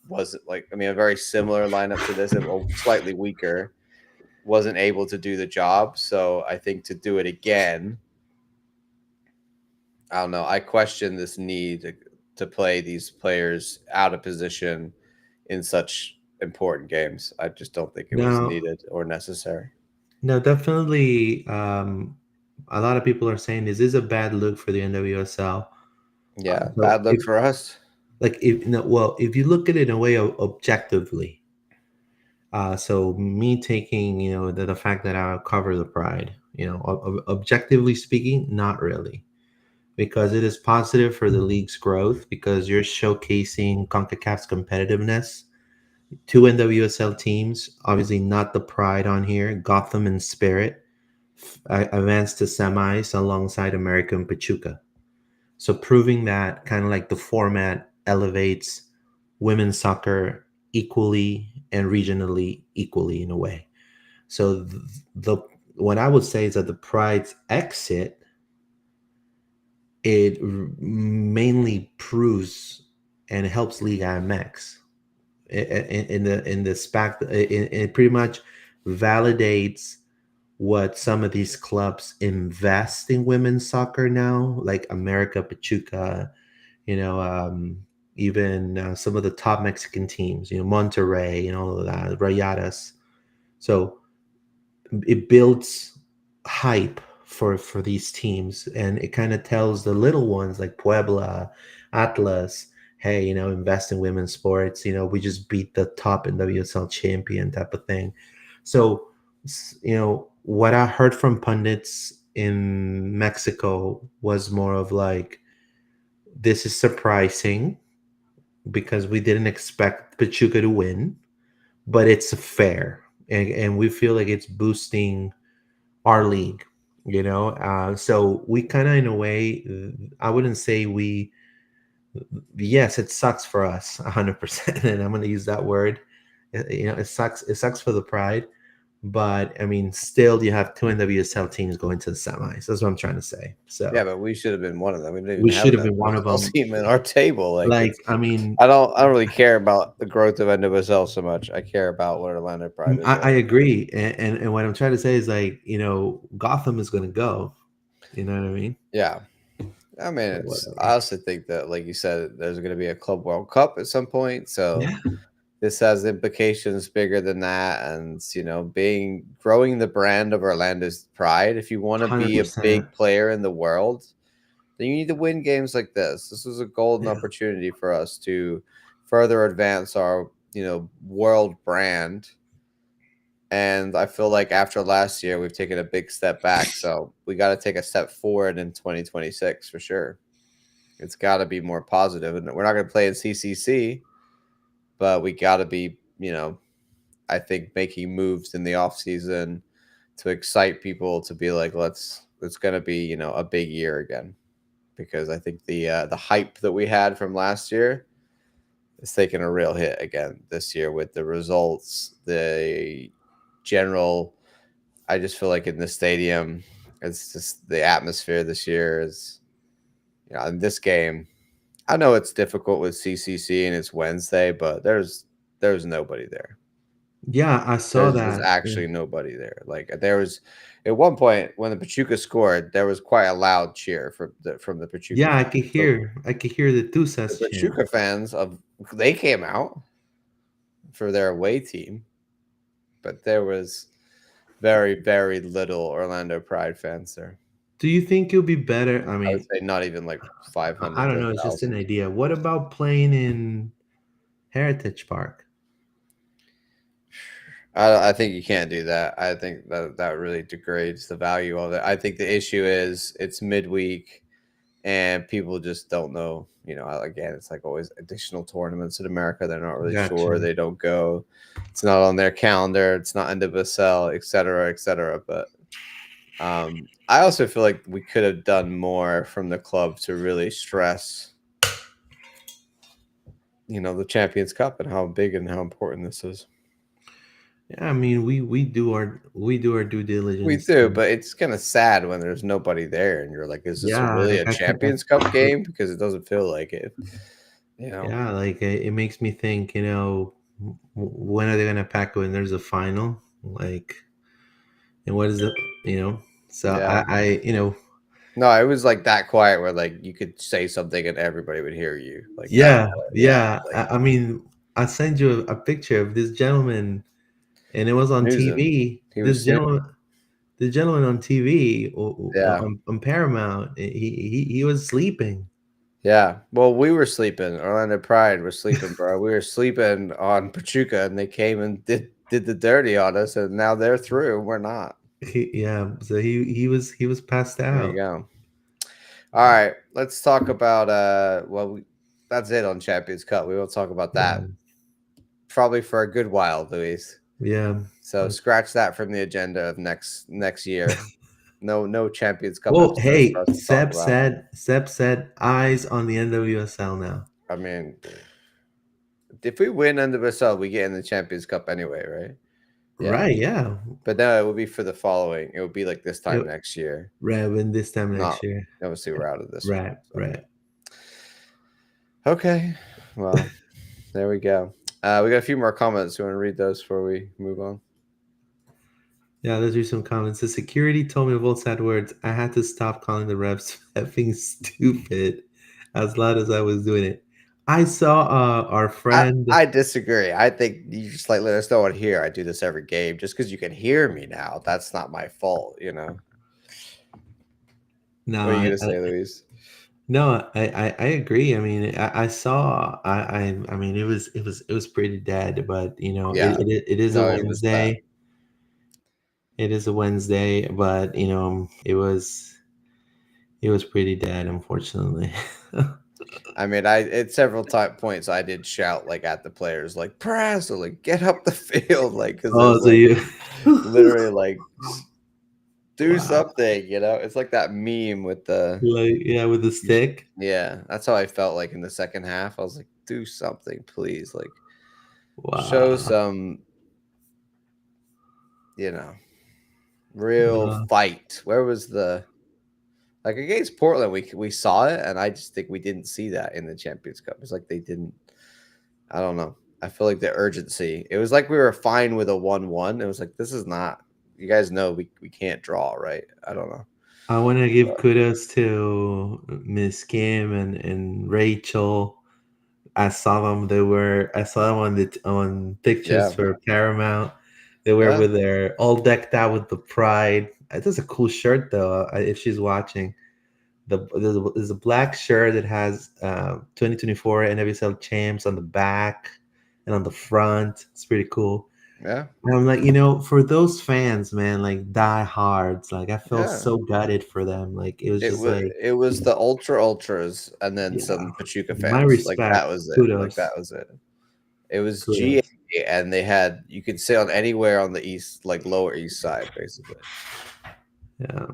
S1: was like. I mean, a very similar lineup to this, slightly weaker, wasn't able to do the job. So I think to do it again, I don't know. I question this need to play these players out of position in such important games. I just don't think it was
S2: Now,
S1: needed or necessary.
S2: no, definitely. A lot of people are saying this is a bad look for the NWSL.
S1: Yeah,
S2: So
S1: bad luck
S2: if
S1: for us.
S2: like if no, well, if you look at it in a way of objectively, so me taking the fact that I cover the Pride, objectively speaking, not really, because it is positive for the league's growth because you're showcasing Concacaf's competitiveness. Two NWSL teams, obviously not the Pride on here, Gotham and Spirit, advanced to semis alongside American Pachuca. So proving that kind of like the format elevates women's soccer equally and regionally equally in a way. So the what I would say is that the Pride's exit, it mainly proves and helps Liga MX in the spec. It pretty much validates what some of these clubs invest in women's soccer now, like America Pachuca, you know, um, even some of the top Mexican teams, Monterrey and all of that, Rayadas. So it builds hype for these teams, and it kind of tells the little ones like Puebla, Atlas, hey, invest in women's sports. We just beat the top NWSL champion type of thing. So, what I heard from pundits in Mexico was more of like, this is surprising because we didn't expect Pachuca to win, but it's fair. And we feel like it's boosting our league, so we kind of, in a way, I wouldn't say we, yes, it sucks for us 100%. And I'm going to use that word. It sucks for the Pride, but I mean, still you have two NWSL teams going to the semis. That's what I'm trying to say.
S1: Yeah,
S2: So
S1: but we should have been one of them. We didn't even
S2: we
S1: have
S2: should
S1: an
S2: have been one of
S1: NWSL
S2: them.
S1: team in our table. Like
S2: Like,
S1: it's,
S2: I mean,
S1: I don't really care about the growth of NWSL so much. I care about what Orlando Pride is
S2: I
S1: right now.
S2: agree. And what I'm trying to say is, like, Gotham is going to go, you know what I mean?
S1: Yeah, I mean,
S2: So
S1: I
S2: whatever.
S1: also think that, like you said, there's going to be a Club World Cup at some point. So
S2: Yeah.
S1: this has implications bigger than that, and being growing the brand of Orlando's Pride. If you want to be a
S2: 100%.
S1: big player in the world, then you need to win games like this. This was a golden
S2: Yeah.
S1: opportunity for us to further advance our world brand. And I feel like after last year, we've taken a big step back. So we got to take a step forward in 2026 for sure. It's got to be more positive. And we're not going to play in CCC, but we got to be, I think, making moves in the off season to excite people to be like, it's going to be, a big year again. Because I think the hype that we had from last year is taking a real hit again this year with the results, the general. I just feel like in the stadium, it's just the atmosphere this year is, in this game. I know it's difficult with CCC and it's Wednesday, but there's nobody there.
S2: Yeah, I saw
S1: There's
S2: that. Yeah.
S1: actually nobody there. Like there was at one point when the Pachuca scored, there was quite a loud cheer from the Pachuca
S2: Yeah, I
S1: fans.
S2: could
S1: So
S2: hear. I could hear the
S1: the
S2: Tusas chant.
S1: Pachuca fans they came out. for their away team, but there was very, very little Orlando Pride fans there.
S2: Do you think it'll be better? I
S1: I would
S2: mean,
S1: say not even like
S2: I
S1: 500 to
S2: don't
S1: a
S2: know. It's just an
S1: 1,000.
S2: idea. What about playing in Heritage Park?
S1: I think you can't do that. I think that really degrades the value of it. I think the issue is it's midweek and people just don't know. Again, it's like always additional tournaments in America. They're not really sure.
S2: Gotcha.
S1: They don't go. It's not on their calendar. It's not NWSL, et cetera, et cetera. But I also feel like we could have done more from the club to really stress, the Champions Cup and how big and how important this is.
S2: Yeah, I mean, we do our due
S1: We
S2: diligence.
S1: do, but it's kind of sad when there's nobody there and you're like, is this
S2: Yeah,
S1: really
S2: like
S1: a Champions Cup game? Because it doesn't feel like it.
S2: yeah, like it makes me think. When are they gonna pack when there's a final? Like, and what is it? You know, so
S1: Yeah.
S2: I.
S1: No, it was like that quiet where like you could say something and everybody would hear you. Like that
S2: Yeah,
S1: quiet. Yeah.
S2: yeah.
S1: Like
S2: I mean, I sent you a picture of this gentleman, and it was on
S1: snoozing.
S2: TV.
S1: He was snoozing.
S2: The gentleman on TV
S1: Yeah.
S2: on Paramount, he was sleeping.
S1: Yeah. Well, we were sleeping. Orlando Pride was sleeping, bro. We were sleeping on Pachuca and they came and did the dirty on us and now they're through. We're not.
S2: Yeah, so he was passed
S1: There you
S2: out.
S1: go. All right, let's talk about that's it on Champions Cup. We will talk about
S2: Yeah,
S1: that probably for a good while, Luis.
S2: yeah.
S1: So scratch that from the agenda of next year. No Champions Cup
S2: Well,
S1: episodes for
S2: hey,
S1: us to talk about.
S2: Seb said eyes on the NWSL now.
S1: I mean, if we win NWSL, we get in the Champions Cup anyway, right? Yeah,
S2: Right? Yeah.
S1: but no, it would be for the following. It would be like this time
S2: It,
S1: next year.
S2: right. When this time
S1: Not
S2: next year.
S1: obviously we're out of this one.
S2: Right.
S1: So
S2: Right.
S1: okay, well there we go. We got a few more comments. You want to read those before we move on?
S2: Yeah, let's read some comments. The security told me both sad words. I had to stop calling the refs effing stupid as loud as I was doing it. I saw our
S1: I,
S2: friend.
S1: I disagree. I think you just like let us know on here. I do this every game. Just because you can hear me now, that's not my fault.
S2: No,
S1: What are you gonna say, Luis?
S2: no, I agree. I mean, I saw. I mean, it was pretty dead, but
S1: Yeah.
S2: it is a
S1: No, it was bad.
S2: Wednesday. It is a Wednesday, but it was pretty dead, unfortunately.
S1: I mean, I at several points I did shout like at the players, like press or like get up the field, like because
S2: Oh,
S1: there's
S2: so
S1: like
S2: you.
S1: literally like do
S2: Wow.
S1: something. It's like that meme with the
S2: Like, yeah, with the stick.
S1: yeah. That's how I felt like in the second half. I was like, do something, please. Like show
S2: Wow.
S1: some, you know, real
S2: No.
S1: fight. Where was the like against Portland? We saw it, and I just think we didn't see that in the Champions Cup. It's like they didn't. I don't know. I feel like the urgency. It was like we were fine with a 1-1. It was like this is not. You guys know we can't draw, right? I don't know.
S2: I want to give kudos to Miss Kim and Rachel. I saw them on pictures
S1: Yeah,
S2: for Paramount. They were
S1: yeah,
S2: with their all decked out with the pride. That's a cool shirt though. If she's watching, there's a black shirt that has 2024 NWSL champs on the back and on the front. It's pretty cool.
S1: yeah,
S2: And I'm like, for those fans, man, like die hards. Like I felt
S1: yeah.
S2: so gutted for them. Like it was just like,
S1: It was the ultras and then
S2: yeah,
S1: some Pachuca
S2: my
S1: fans. Like that
S2: respect,
S1: was it. Like
S2: kudos,
S1: that was it. It was GA,
S2: kudos.
S1: and they had you could sit on anywhere on the east, like lower east side, basically.
S2: Yeah,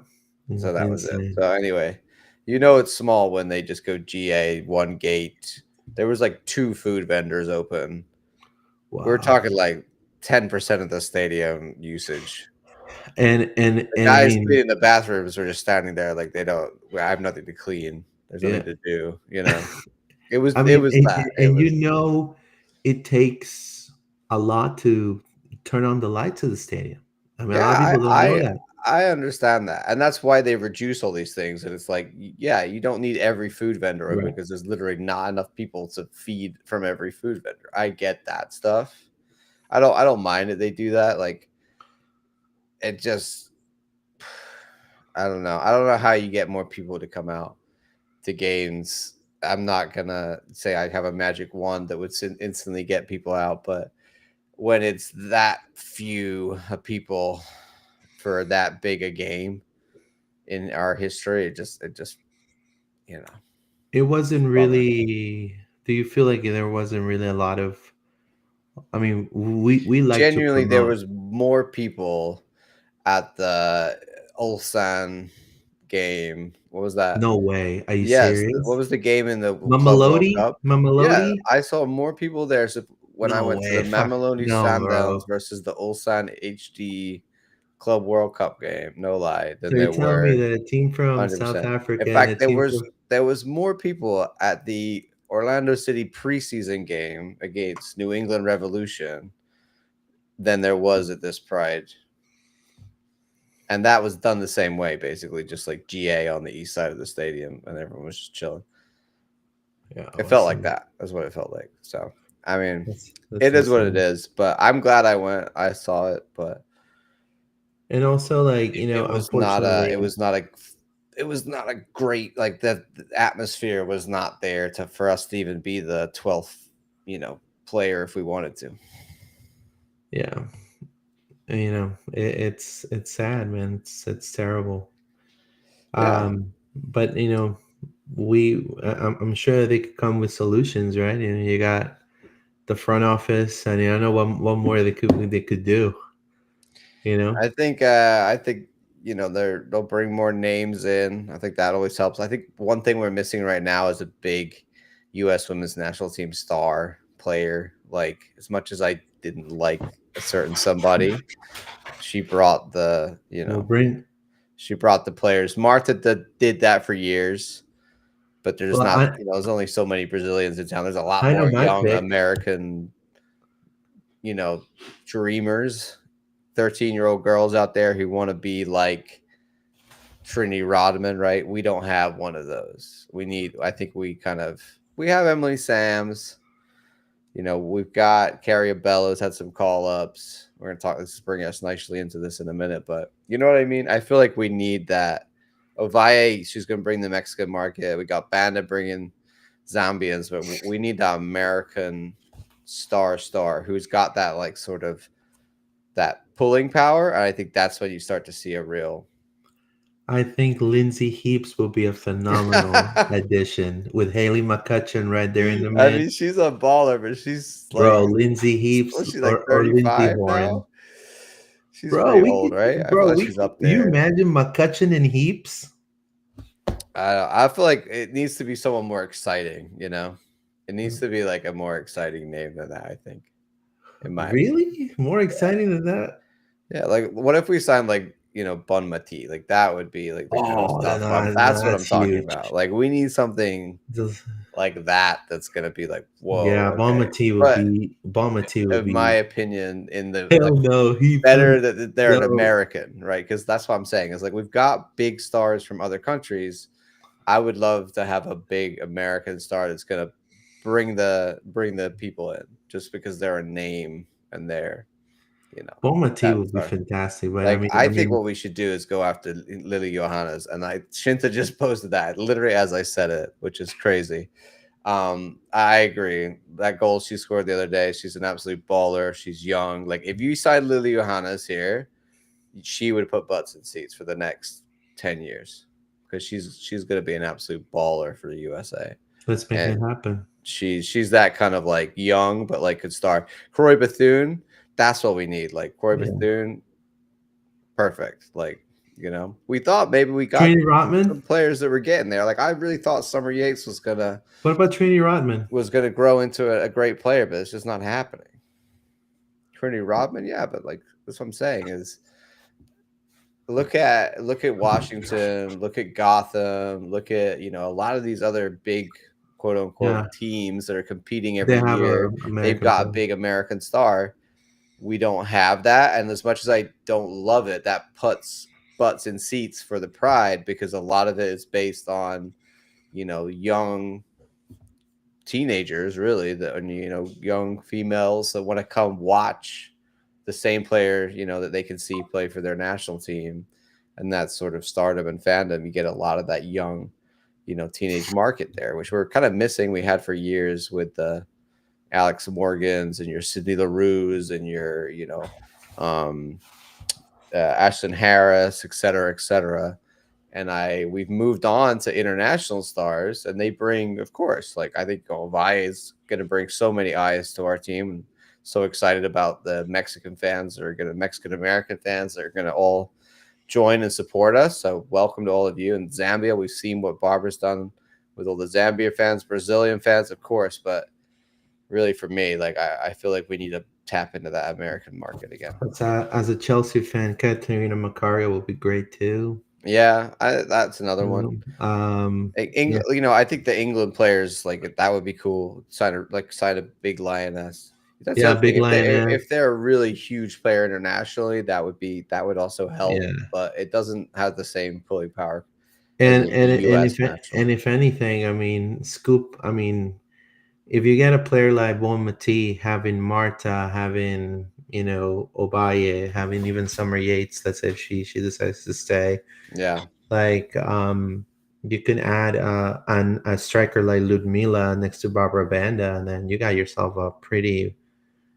S1: So that was it.
S2: insane.
S1: So anyway, it's small when they just go GA one gate. There was like two food vendors open. We're
S2: Wow.
S1: talking like 10% of the stadium usage. The
S2: And I
S1: guys
S2: mean,
S1: cleaning the bathrooms were just standing there like they don't. Well, I have nothing to clean. There's
S2: yeah.
S1: nothing to do. It was
S2: I
S1: it
S2: mean,
S1: was that. It
S2: and
S1: was
S2: it takes a lot to turn on the lights of the stadium. I mean, a lot of
S1: yeah.
S2: people don't know that.
S1: I understand that, and that's why they reduce all these things. And it's like, yeah, you don't need every food vendor open
S2: Right.
S1: because there's literally not enough people to feed from every food vendor. I get that stuff. I don't mind it. They do that. Like it just I don't know. I don't know how you get more people to come out to games. I'm not gonna say I have a magic wand that would instantly get people out, but when it's that few people for that big a game in our history, it just you know
S2: It wasn't
S1: bummer.
S2: really. Do you feel like there wasn't really a lot of? I mean, we like to
S1: Genuinely, there
S2: promote.
S1: was more people at the Ulsan game. What was that?
S2: No way. Are you
S1: Yes. What
S2: serious?
S1: was the game in the Club World
S2: Mamelodi?
S1: Cup? Yeah,
S2: Mamelodi?
S1: I saw more people there. So when I
S2: No
S1: went to the
S2: way. Fuck.
S1: Mamelodi
S2: No,
S1: Sundowns
S2: bro.
S1: versus the Ulsan HD Club World Cup game, no lie,
S2: So
S1: than
S2: you're
S1: there
S2: telling me
S1: were
S2: that a team from South
S1: 100%. In
S2: Africa and a
S1: fact, there
S2: team
S1: was
S2: from
S1: there was more people at the Orlando City preseason game against New England Revolution than there was at this Pride. And that was done the same way, basically, just like GA on the east side of the stadium, and everyone was just chilling.
S2: yeah,
S1: It felt like
S2: awesome.
S1: that. That's what it felt like. So, I mean,
S2: That's
S1: it is what it
S2: insane.
S1: is. But I'm glad I went. I saw it, but
S2: And also, like
S1: it was not a. It
S2: unfortunately,
S1: was not a. It was not a great like the atmosphere was not there to for us to even be the 12th, player if we wanted to.
S2: yeah, it's sad, man. It's terrible.
S1: Yeah,
S2: But I'm sure they could come with solutions, right? You got the front office, and I know one more they could do. You know,
S1: I think they'll bring more names in. I think that always helps. I think one thing we're missing right now is a big U.S. women's national team star player. Like as much as I didn't like a certain somebody, she brought
S2: we'll bring.
S1: she brought the players. Marta did that for years, but there's
S2: Well,
S1: not there's only so many Brazilians in town. There's a lot
S2: I know
S1: more
S2: my
S1: young
S2: pick.
S1: American you know dreamers, 13-year-old girls out there who want to be like Trinity Rodman, right? We don't have one of those. I think we have Emily Sams. We've got Carrie Bellows had some call ups. We're gonna talk. This is bringing us nicely into this in a minute, but you know what I mean. I feel like we need that. Ovalle, she's gonna bring the Mexican market. We got Banda bringing Zambians, but we need that American star who's got that like sort of that pulling power. And I think that's when you start to see a real
S2: I think Lindsay Heaps will be a phenomenal addition with Haley McCutcheon right there in the
S1: I
S2: mid.
S1: mean, she's a baller, but she's like,
S2: Bro, Lindsay Heaps
S1: what's she like
S2: or Lindsay
S1: 35
S2: Horn.
S1: now? She's
S2: Bro,
S1: pretty old, right? I feel like she's up
S2: you
S1: there.
S2: imagine McCutcheon and Heaps?
S1: I feel like it needs to be someone more exciting, It needs to be like a more exciting name than that, I think, in my opinion.
S2: Really? More exciting than that?
S1: Yeah, like what if we signed like, Bon Mati? Like that would be like the kind of
S2: Oh,
S1: stuff. That's what I'm
S2: that's
S1: talking
S2: huge.
S1: about. Like we need something
S2: Just-
S1: like that that's gonna be like,
S2: yeah,
S1: whoa, okay. But
S2: Bomber T would
S1: in my
S2: be
S1: opinion, in the
S2: hell
S1: like
S2: no, Heaps
S1: better
S2: and
S1: that they're an
S2: no.
S1: American, right? Because that's what I'm saying. Is like we've got big stars from other countries. I would love to have a big American star that's gonna bring the people in just because they're a name and they're you know
S2: Bomber T
S1: that
S2: would be
S1: star.
S2: fantastic, but I
S1: Like
S2: mean,
S1: I think what we should do is go after Lily Johannes, and Shinta just posted that literally as I said it, which is crazy. I agree. That goal she scored the other day, she's an absolute baller. She's young. Like if you signed Lily Johannes here, she would put butts in seats for the next 10 years because she's going to be an absolute baller for the USA.
S2: let's make it
S1: And
S2: happen.
S1: she's that kind of like young but like could star. Corey Bethune, that's what we need. Like Corey
S2: Yeah.
S1: Bethune, perfect. Like, we thought maybe we got
S2: Trini Rotman?
S1: some players that were getting there. Like I really thought Summer Yates
S2: What about Trini Rotman?
S1: was gonna grow into a great player, but it's just not happening. Trinity Rodman, yeah, but like that's what I'm saying is look at Washington, look at Gotham, look at a lot of these other big quote unquote
S2: Yeah,
S1: teams that are competing
S2: they
S1: every
S2: have a
S1: year. They've
S2: American
S1: got a
S2: player.
S1: big American star. We don't have that, and as much as I don't love it, that puts butts in seats for the Pride because a lot of it is based on young teenagers, really, that young females that want to come watch the same player, that they can see play for their national team, and that sort of stardom and fandom. You get a lot of that young, teenage market there, which we're kind of missing. We had for years with the Alex Morgans and your Sydney LaRue's and your, um, Ashton Harris, et cetera, et cetera. And we've moved on to international stars, and they bring, of course, like I think Ovalle is going to bring so many eyes to our team. And so excited about the Mexican fans that are going to Mexican American fans that are going to all join and support us. So welcome to all of you. In Zambia, we've seen what Barbara's done with all the Zambia fans, Brazilian fans, of course, but really for me, like I feel like we need to tap into that American market again.
S2: As a Chelsea fan, Katerina Macario will be great too.
S1: Yeah, that's another one.
S2: Yeah,
S1: I think the England players like that would be cool. Sign a big lioness. That's the
S2: yeah,
S1: other thing.
S2: big
S1: If
S2: lioness.
S1: they're a really huge player internationally, that would also help.
S2: Yeah,
S1: But it doesn't have the same pulling power as
S2: and
S1: maybe the
S2: and and
S1: U.S.
S2: if
S1: national.
S2: anything, I mean, Scoop. I mean, if you get a player like Bon Mati, having Marta, having Obaye, having even Summer Yates, let's say if she decides to stay,
S1: Yeah,
S2: like you can add a striker like Ludmila next to Barbara Banda, and then you got yourself a pretty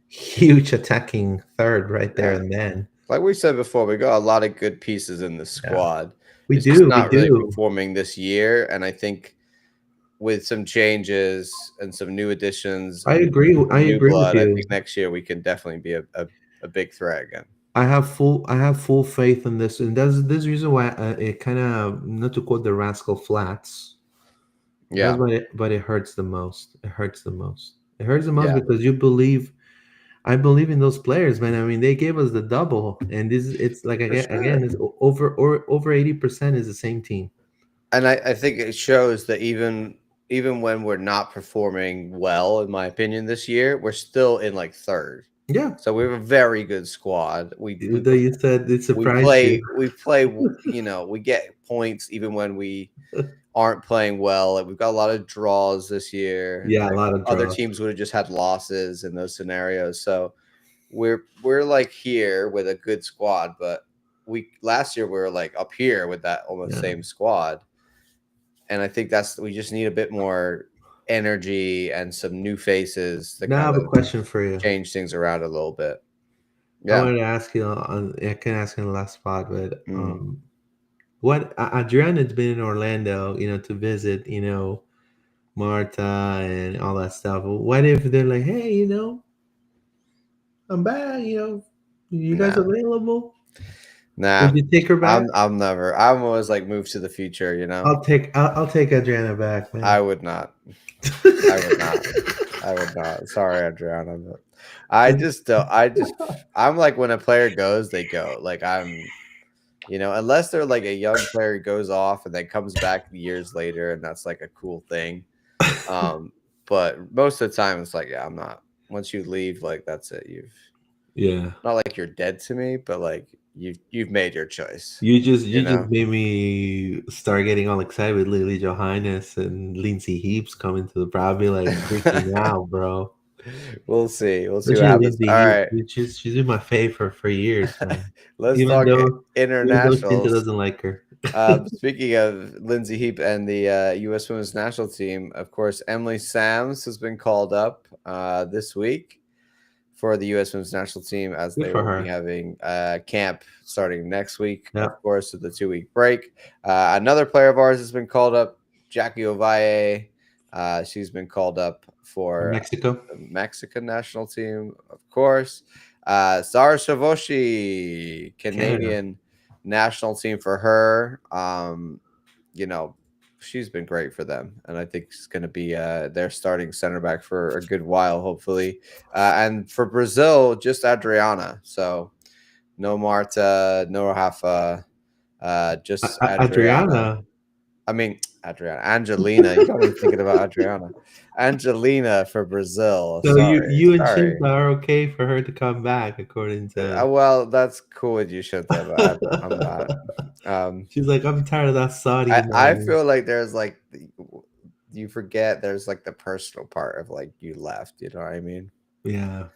S2: huge attacking third right there
S1: yeah.
S2: and then.
S1: Like we said before, we got a lot of good pieces in the
S2: Yeah,
S1: squad.
S2: we
S1: It's just
S2: do, we
S1: not really
S2: do.
S1: performing this year, and I think with some changes and some new additions
S2: I
S1: and
S2: agree. I
S1: some new
S2: agree with
S1: blood, I
S2: you.
S1: think next year we can definitely be a big threat again.
S2: I have full faith in this, and that's this reason why it kind of, not to quote the Rascal Flats. That's
S1: Yeah,
S2: why, but it hurts the most. It hurts the most. It hurts the most
S1: yeah,
S2: because you believe. I believe in those players, man. I mean, they gave us the double, and this it's like
S1: for
S2: again,
S1: sure.
S2: it's over 80% is the same team.
S1: And I think it shows that even when we're not performing well, in my opinion, this year, we're still in like third.
S2: Yeah,
S1: So we have a very good squad.
S2: though you said it surprised you.
S1: We play. We get points even when we aren't playing well. Like we've got a lot of draws this year.
S2: Yeah, a
S1: Like
S2: lot of
S1: other
S2: draws.
S1: teams would have just had losses in those scenarios. So we're like here with a good squad, but we last year we were like up here with that almost
S2: Yeah.
S1: same squad. And I think we just need a bit more energy and some new faces to
S2: Now I
S1: kind
S2: have a
S1: of
S2: question for you.
S1: change things around a little bit.
S2: I
S1: Yeah.
S2: wanted to ask you on. I can ask in the last spot, but
S1: Mm,
S2: what Adriana's been in Orlando, to visit, Marta and all that stuff. What if they're like, hey, I'm back, you guys
S1: nah.
S2: available? Would
S1: Nah.
S2: you take her back?
S1: I'm never. I'm always like move to the future,
S2: I'll take Adriana back,
S1: I
S2: man.
S1: would not. I would not. I would not. Sorry, Adriana, but I just don't. I'm like when a player goes, they go. Like unless they're like a young player who goes off and then comes back years later, and that's like a cool thing. Um, but most of the time, it's like, yeah, I'm not. Once you leave, like that's it. You've
S2: Yeah.
S1: not like you're dead to me, but like you've made your choice.
S2: You just made me start getting all excited with Lily Johannes and Lindsay Heaps coming to the probably like freaking out, bro.
S1: We'll see. We'll see what
S2: Especially
S1: happens.
S2: Lindsay
S1: All
S2: Heaps.
S1: right.
S2: She's been my favorite for years, man.
S1: Let's
S2: Even
S1: talk
S2: though Chinta
S1: internationals.
S2: doesn't like her.
S1: Speaking of Lindsay Heap and the U.S. Women's National Team, of course, Emily Sams has been called up this week for the U.S. Women's National Team as
S2: Good
S1: they
S2: for
S1: will be
S2: her.
S1: having camp starting next week, of
S2: Yeah.
S1: course, with the 2-week break. Another player of ours has been called up, Jackie Ovalle. She's been called up
S2: From
S1: for
S2: Mexico.
S1: the Mexican national team, of course. Zara Shavoshi,
S2: Canada.
S1: Canadian national team for her. You know, she's been great for them, and I think she's going to be their starting center back for a good while, hopefully. And for Brazil, just Adriana. So no Marta, no Rafa, just Adriana.
S2: Adriana.
S1: I mean, Adriana, Angelina. You got me thinking about Adriana. Angelina for Brazil.
S2: So
S1: Sorry,
S2: you and
S1: sorry.
S2: Chinta are okay for her to come back, according to.
S1: Well, that's cool with you, Shinta, but I'm not. Um,
S2: She's like, I'm tired of that Saudi
S1: I
S2: man.
S1: feel like there's like you forget there's like the personal part of like you left. You know what I mean?
S2: Yeah.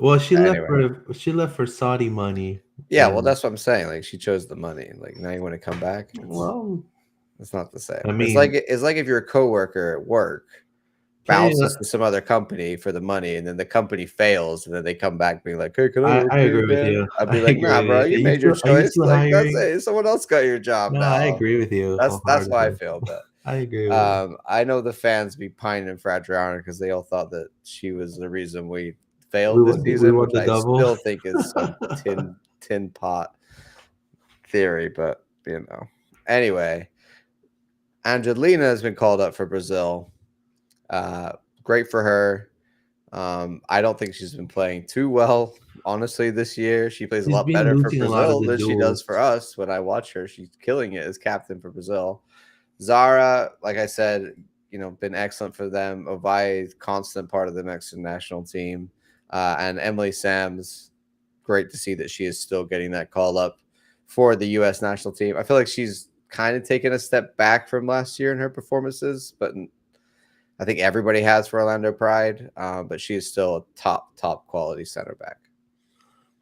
S2: Well,
S1: Anyway,
S2: she left for Saudi money,
S1: yeah. Well,
S2: and
S1: that's what I'm saying. Like she chose the money. Like now you want to come back?
S2: well,
S1: It's not the same.
S2: I
S1: It's like
S2: mean,
S1: if your coworker at work
S2: okay,
S1: bounces to some other company for the money, and then the company fails, and then they come back being like, "Hey, can I work
S2: I
S1: for you,
S2: agree with
S1: man?"
S2: you.
S1: I'd
S2: I
S1: be like,
S2: agree
S1: "Nah,
S2: with
S1: bro,
S2: you.
S1: you made your
S2: Are you
S1: choice.
S2: still
S1: Like that's
S2: hiring?
S1: it. Someone else got your job
S2: No, I
S1: now."
S2: agree with you
S1: That's how I
S2: wholeheartedly.
S1: feel. But
S2: I agree with you.
S1: I know the fans be pining for Adriana because they all thought that she was the reason we failed this
S2: We
S1: season,
S2: want
S1: which
S2: the
S1: I
S2: double.
S1: still think is some tin pot theory. But anyway, Angelina has been called up for Brazil. Uh, Great for her. I don't think she's been playing too well, honestly, this year. She plays a
S2: She's
S1: lot
S2: been
S1: better for
S2: losing a lot of
S1: Brazil
S2: the
S1: than she does
S2: duels.
S1: for us. When I watch her, she's killing it as captain for Brazil. Zara, like I said, been excellent for them. Ovai, constant part of the Mexican national team. And Emily Sams, great to see that she is still getting that call up for the U.S. national team. I feel like she's kind of taken a step back from last year in her performances, but I think everybody has for Orlando Pride, but she is still a top quality center back.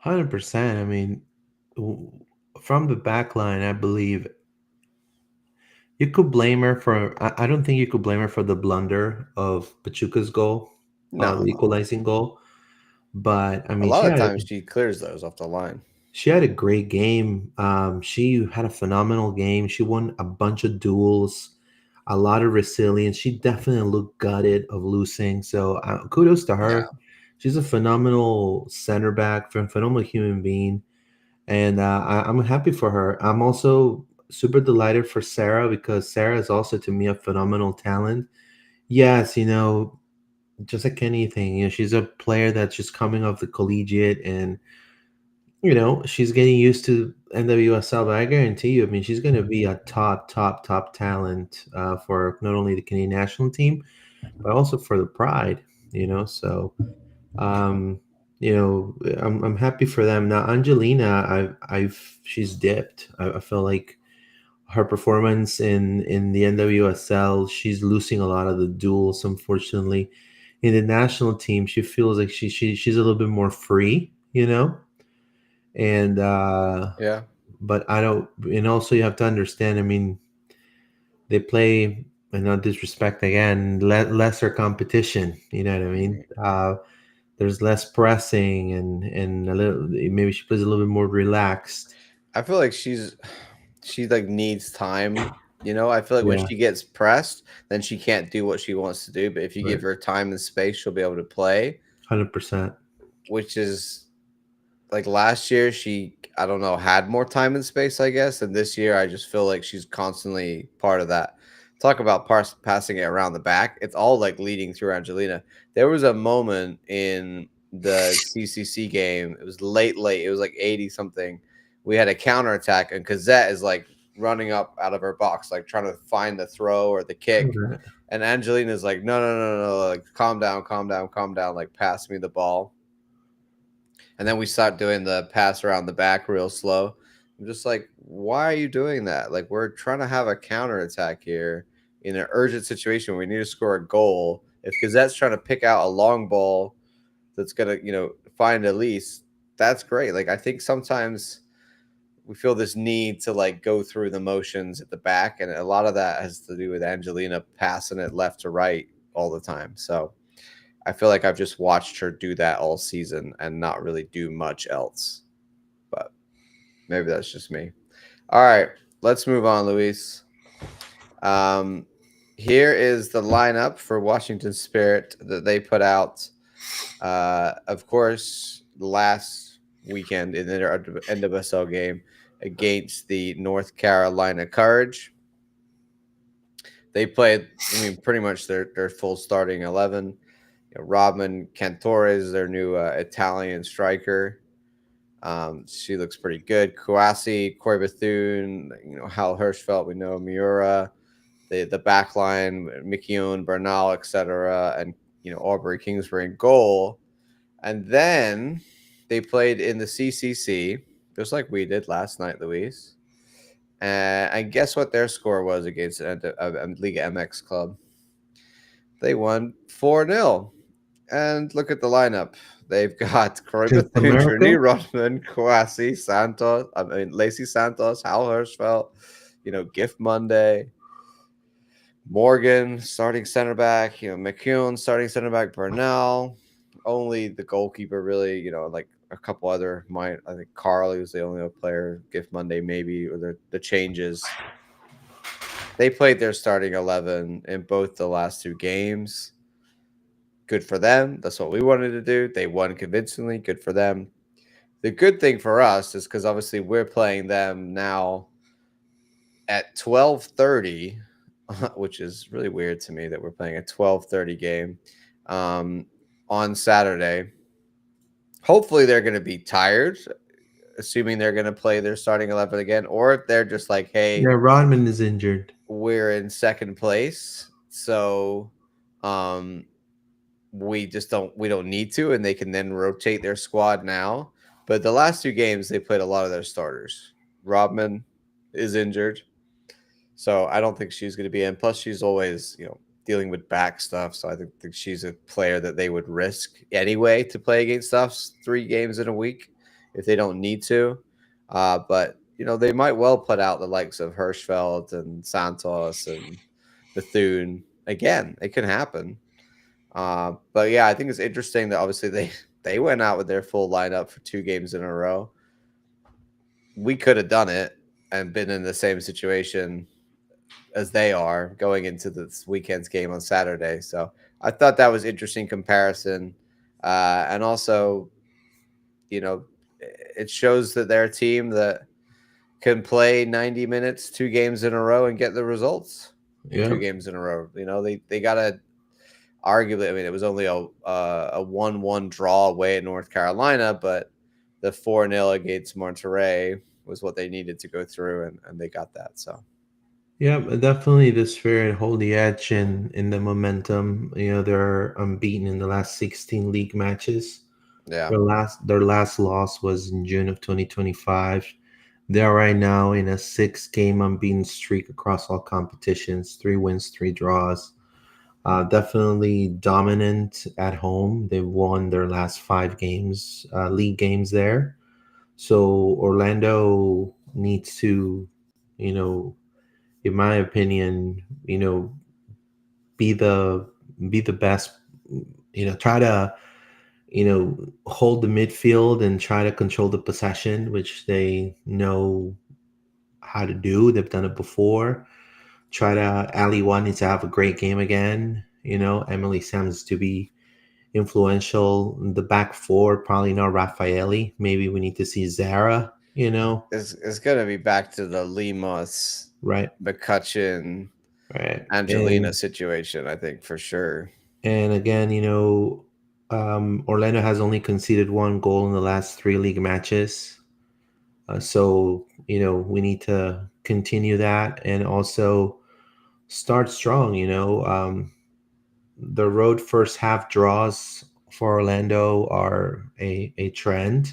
S2: 100%. I mean, w- from the back line, I believe you could blame her for. I don't think you could blame her for the blunder of Pachuca's goal, the
S1: No,
S2: equalizing goal. But I
S1: a
S2: mean,
S1: lot of times she clears those off the line.
S2: she had a great game. She had a phenomenal game. She won a bunch of duels, a lot of resilience. She definitely looked gutted of losing. So kudos to
S1: Yeah,
S2: her. She's a phenomenal center back, phenomenal human being, and I'm happy for her. I'm also super delighted for Sarah because Sarah is also to me a phenomenal talent. Yes, just like anything, she's a player that's just coming off the collegiate and she's getting used to NWSL, but I guarantee you, I mean, she's going to be a top talent for not only the Canadian national team, but also for the Pride, So, um, I'm happy for them. Now, Angelina, she's dipped. I feel like her performance in the NWSL, she's losing a lot of the duels, unfortunately. In the national team, she feels like she's a little bit more free, and
S1: yeah.
S2: but I don't. And also, you have to understand. I mean, they play, and not disrespect again, lesser competition. You know what I mean? There's less pressing, and a little. Maybe she plays a little bit more relaxed.
S1: I feel like she like needs time. I feel like when
S2: Yeah,
S1: she gets pressed, then she can't do what she wants to do. But if you give
S2: right.
S1: her time and space, she'll be able to play,
S2: 100%.
S1: which is like last year she I don't know had more time and space I guess, and this year I just feel like she's constantly part of that. Talk about passing it around the back. It's all like leading through Angelina. There was a moment in the CCC game. It was late. It was like 80 something. We had a counterattack, and Cazette is like running up out of her box, like trying to find the throw or the kick. And Angelina's like, no, like calm down, like pass me the ball. And then we start doing the pass around the back real slow. I'm just like, why are you doing that? Like, we're trying to have a counter attack here in an urgent situation where we need to score a goal. If Gazette's trying to pick out a long ball that's going to, find Elise, that's great. Like, I think sometimes we feel this need to like go through the motions at the back. And a lot of that has to do with Angelina passing it left to right all the time. So I feel like I've just watched her do that all season and not really do much else. But maybe that's just me. All right, let's move on, Luis. Um, Here is the lineup for Washington Spirit that they put out. Of course, last weekend in their NWSL game against the North Carolina Courage, they played. I mean, pretty much their full starting 11. Rodman Cantore is their new Italian striker. She looks pretty good. Kouassi, Corey Bethune, Hal Hirschfeld, we know Miura, the back line, Mikion, Bernal, etc., and Aubrey Kingsbury in goal. And then they played in the CCC, just like we did last night, Luis. And guess what their score was against a Liga MX club? They won 4-0. And look at the lineup. They've got Corey
S2: Since
S1: Bethune,
S2: America,
S1: Trini Rodman, Kwasi, Santos, Lacey Santos, Hal Hirschfeld, Gift Monday, Morgan starting center back, McCune starting center back, Burnell. Only the goalkeeper really, like a couple other I think Carly was the only player, Gift Monday maybe, or the changes. They played their starting 11 in both the last two games. Good for them. That's what we wanted to do. They won convincingly. Good for them. The good thing for us is because obviously we're playing them now at 12:30, which is really weird to me that we're playing a 12:30 game um, on Saturday. Hopefully they're going to be tired, assuming they're going to play their starting 11 again, or if they're just like,
S2: yeah,
S1: hey,
S2: Rodman is injured.
S1: we're in second place, so um, we don't need to, and they can then rotate their squad now. But the last two games they played a lot of their starters. Rodman is injured, so I don't think she's going to be in. Plus, she's always dealing with back stuff, so I think she's a player that they would risk anyway to play against us 3 games in a week if they don't need to. But they might well put out the likes of Hirschfeld and Santos and Bethune again. It can happen. But yeah, I think it's interesting that obviously they went out with their full lineup for 2 games in a row. We could have done it and been in the same situation as they are going into this weekend's game on Saturday. So I thought that was interesting comparison, and also, you know, it shows that they're a team that can play 90 minutes, 2 games in a row, and get the results in
S2: Yeah,
S1: 2 games in a row. They got to arguably. I mean, it was only a 1-1 draw away at North Carolina, but the 4-0 against Monterey was what they needed to go through, and they got that. So
S2: yeah, definitely the spirit hold the edge in the momentum. They're unbeaten in the last 16 league matches.
S1: yeah,
S2: Their last loss was in June of 2025. They're right now in a 6 game unbeaten streak across all competitions, 3 wins, 3 draws. Definitely dominant at home. They've won their last 5 games, league games there. So Orlando needs to, you know, in my opinion, be the be the best. Try to hold the midfield and try to control the possession, which they know how to do. They've done it before. Try to Ali One needs to have a great game again. Emily Sams to be influential. The back four, probably not Raffaelli. Maybe we need to see Zara,
S1: it's gonna be back to the Limos,
S2: right?
S1: McCutcheon,
S2: Right.
S1: Angelina situation. I think for sure.
S2: And again, Orlando has only conceded 1 goal in the last 3 league matches. So, we need to continue that and also start strong. The road first half draws for Orlando are a trend,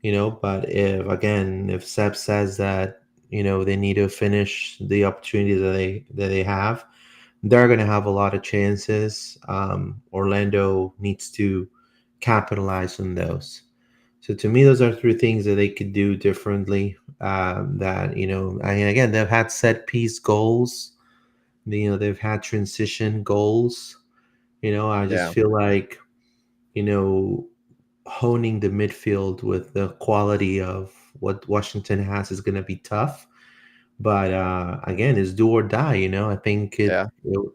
S2: but if Seb says that, they need to finish the opportunity that they have, they're going to have a lot of chances. Orlando needs to capitalize on those. So to me, those are 3 things that they could do differently. That I mean, again, they've had set piece goals. They've had transition goals. I just
S1: Yeah,
S2: feel like you know honing the midfield with the quality of what Washington has is going to be tough. But again, it's do or die. I think
S1: yeah.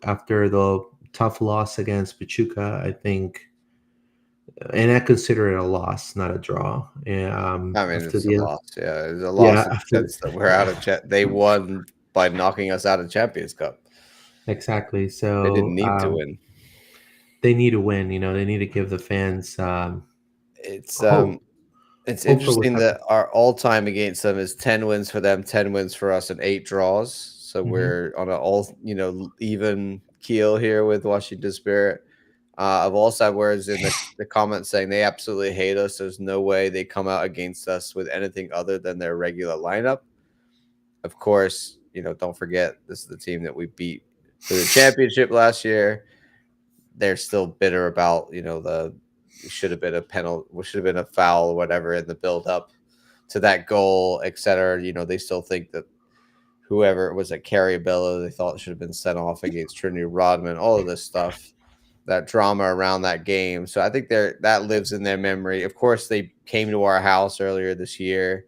S2: after the tough loss against Pachuca, I think, and I consider it a loss, not a draw.
S1: I mean,
S2: After
S1: it's a
S2: the
S1: loss. Yeah, it's a
S2: yeah,
S1: loss in
S2: after
S1: the sense that we're out of. They won by knocking us out of Champions Cup.
S2: exactly.
S1: They didn't
S2: So
S1: need to win.
S2: they need to win. They need to give the fans
S1: It's
S2: hope,
S1: it's
S2: hope for what's
S1: interesting that
S2: happening.
S1: our all time against them is 10 wins for them, 10 wins for us, and 8 draws. So
S2: Hmm.
S1: we're on an all even keel here with Washington Spirit. I've also had words in the comments saying they absolutely hate us. There's no way they come out against us with anything other than their regular lineup. Of course, don't forget this is the team that we beat for the championship last year. they're still bitter about the should have been a penalty, should have been a foul or whatever in the build up to that goal, etc. They still think that whoever it was at Carriabello, they thought should have been sent off against Trinity Rodman. All of this stuff, that drama around that game. So I think that lives in their memory. Of course, they came to our house earlier this year,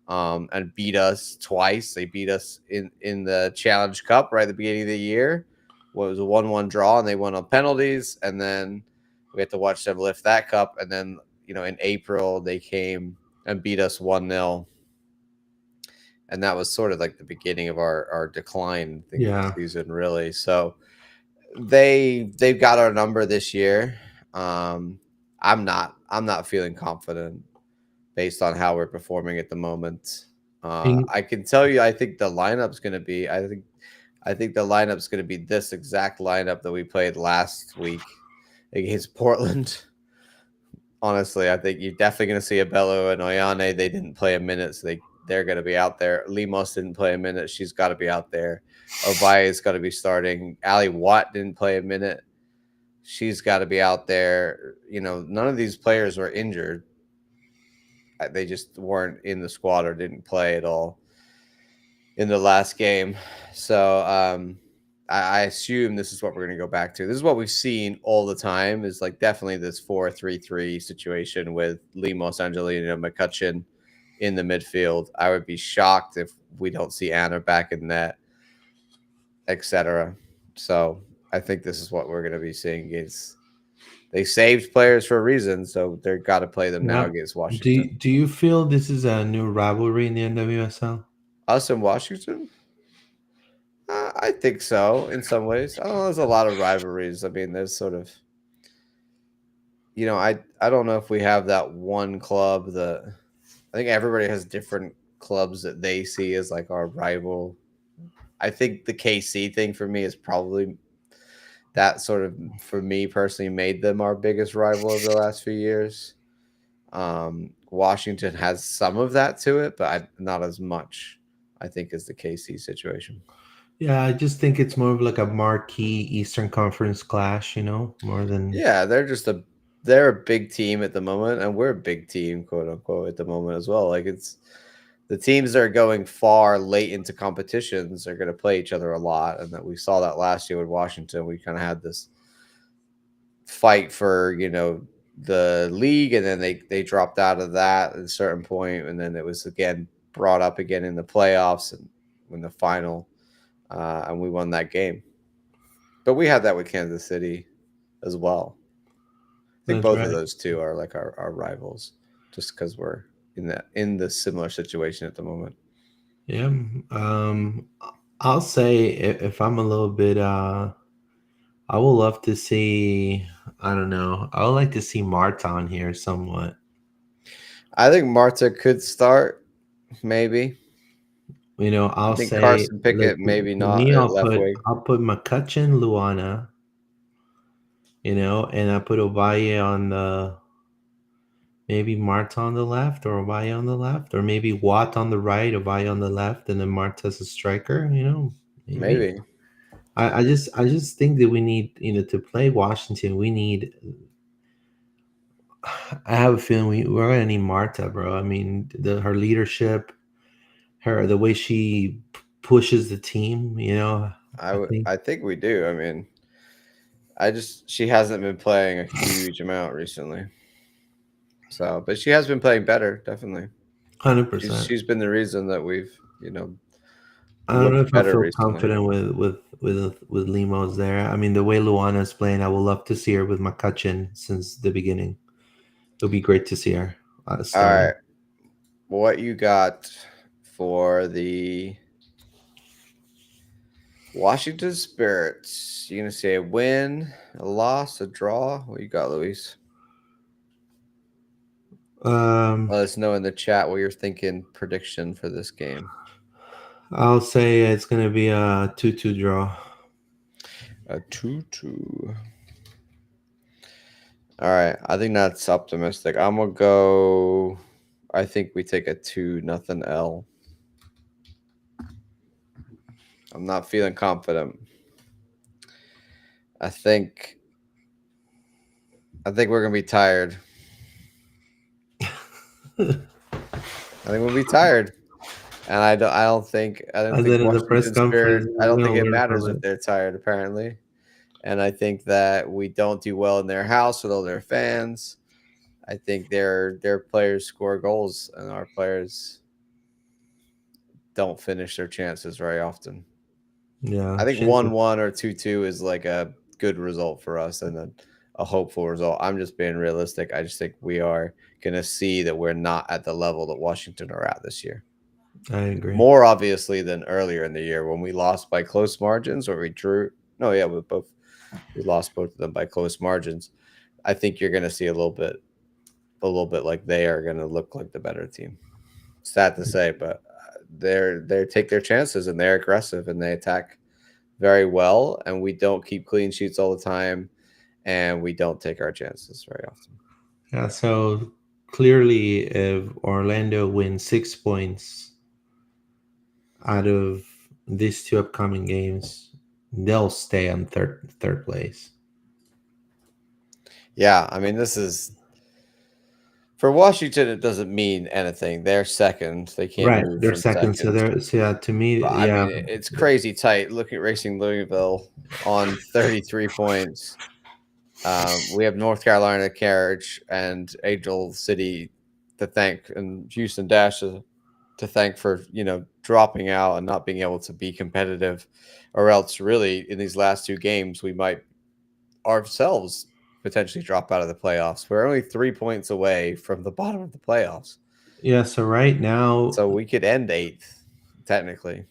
S1: and beat us twice. They beat us in the Challenge Cup right at the beginning of the year. Well, it was a 1-1 draw, and they won on penalties. And then we had to watch them lift that cup. And then in April they came and beat us 1-0, and that was sort of like the beginning of our decline, I think, of the
S2: Yeah.
S1: season, really. So they've got our number this year. Um, I'm not feeling confident based on how we're performing at the moment.
S2: In,
S1: I can tell you, I think the lineup's going to be. I think the lineup's going to be this exact lineup that we played last week against Portland. Honestly, I think you're definitely going to see Abello and Oyane. They didn't play a minute, so they're going to be out there. Limos didn't play a minute. She's got to be out there. Ovaya's got to be starting. Ali Watt didn't play a minute. She's got to be out there. None of these players were injured. They just weren't in the squad or didn't play at all in the last game. So I assume this is what we're going to go back to. This is what we've seen all the time, is like definitely this 4-3-3 situation with Limos, Angelino, McCutcheon in the midfield. I would be shocked if we don't see Anna back in net, etc. So I think this is what we're going to be seeing against. They saved players for a reason, so they've got to play them now
S2: yeah.
S1: against
S2: Do
S1: Washington.
S2: do you feel this is a new rivalry in the NWSL?
S1: Us and Washington? I think so in some ways. I don't know. There's a lot of rivalries. I mean, there's sort of, I don't know if we have that one club that I think everybody has different clubs that they see as like our rival. I think the KC thing for me is probably that sort of, for me personally, made them our biggest rival over the last few years. Washington has some of that to it, but not as much, I think, as the KC situation.
S2: Yeah, I just think it's more of like a marquee Eastern Conference clash, more than.
S1: Yeah, they're a big team at the moment, and we're a big team, quote unquote, at the moment as well. Like, it's the teams that are going far late into competitions are going to play each other a lot, and that we saw that last year with Washington. We kind of had this fight for the league, and then they dropped out of that at a certain point, and then it was again brought up again in the playoffs and in the final, and we won that game. But we had that with Kansas City as well. I think
S2: That's
S1: both of
S2: right.
S1: those two are like our rivals, just because we're in the similar situation at the moment.
S2: Yeah. Um, I'll say if I'm a little bit, I would love to see. I don't know. I would like to see Marta on here somewhat.
S1: I think Marta could start, maybe. I
S2: I'll
S1: think
S2: say
S1: Carson
S2: like
S1: Pickett, maybe
S2: for
S1: not
S2: me,
S1: at left wing.
S2: I'll put McCutcheon, Luana, and I put Ovalle on the maybe Marta on the left or Ovalle on the left, or maybe Watt on the right, Ovalle on the left, and then Marta's a striker. Maybe.
S1: Maybe.
S2: I just think that we need to play Washington. We need. I have a feeling we're gonna need Marta, bro. I mean, her leadership, the way she pushes the team. I think.
S1: I think we do. I mean, she hasn't been playing a huge amount recently. So, but she has been playing better, definitely.
S2: 100%.
S1: She's been the reason that we've,
S2: I don't know
S1: looked
S2: if I
S1: better
S2: feel
S1: recently.
S2: confident with Limos there. I mean, the way Luana's playing, I would love to see her with McCutcheon since the beginning. It'll be great to see her
S1: All
S2: starting.
S1: right. What you got for the Washington Spirits? You gonna say a win, a loss, a draw? What you got, Luis?
S2: Um,
S1: Let us know in the chat what you're thinking prediction for this game.
S2: I'll say it's gonna be a 2-2 draw.
S1: A 2-2. All right. I think that's optimistic. I'm gonna go. I think we take a 2-0 L. I'm not feeling confident. I think I think we're gonna be tired. I think we'll be tired. And I don't
S2: And
S1: think
S2: then in the press
S1: Washington Spirit.
S2: conference,
S1: I
S2: we're
S1: don't
S2: gonna
S1: think it
S2: learn
S1: matters
S2: from
S1: if
S2: it.
S1: they're tired. Apparently, and I think that we don't do well in their house with all their fans. I think their players score goals, and our players don't finish their chances very often. I
S2: Yeah,
S1: think 1-1 or 2-2 is like a good result for us, and a hopeful result. I'm just being realistic. I just think we are going to see that we're not at the level that Washington are at this year.
S2: I agree.
S1: More obviously than earlier in the year when we lost by close margins or we drew. No, yeah, we lost both of them by close margins. I think you're going to see a little bit like they are going to look like the better team. Sad to say, but they take their chances and they're aggressive and they attack very well, and we don't keep clean sheets all the time, and we don't take our chances very often.
S2: Yeah, so clearly, if Orlando wins 6 points out of these two upcoming games, they'll stay on third place.
S1: Yeah, I mean, this is for Washington. It doesn't mean anything. They're second. They can't
S2: Right,
S1: move
S2: they're
S1: from
S2: second. So
S1: second.
S2: they're so yeah. To me,
S1: But I
S2: yeah,
S1: mean, it's crazy tight. Look at Racing Louisville on 33 points. We have North Carolina Carriage and Angel City to thank, and Houston Dash to thank for dropping out and not being able to be competitive, or else really in these last two games we might ourselves potentially drop out of the playoffs. We're only 3 points away from the bottom of the playoffs,
S2: yeah. So right now,
S1: so we could end eighth technically.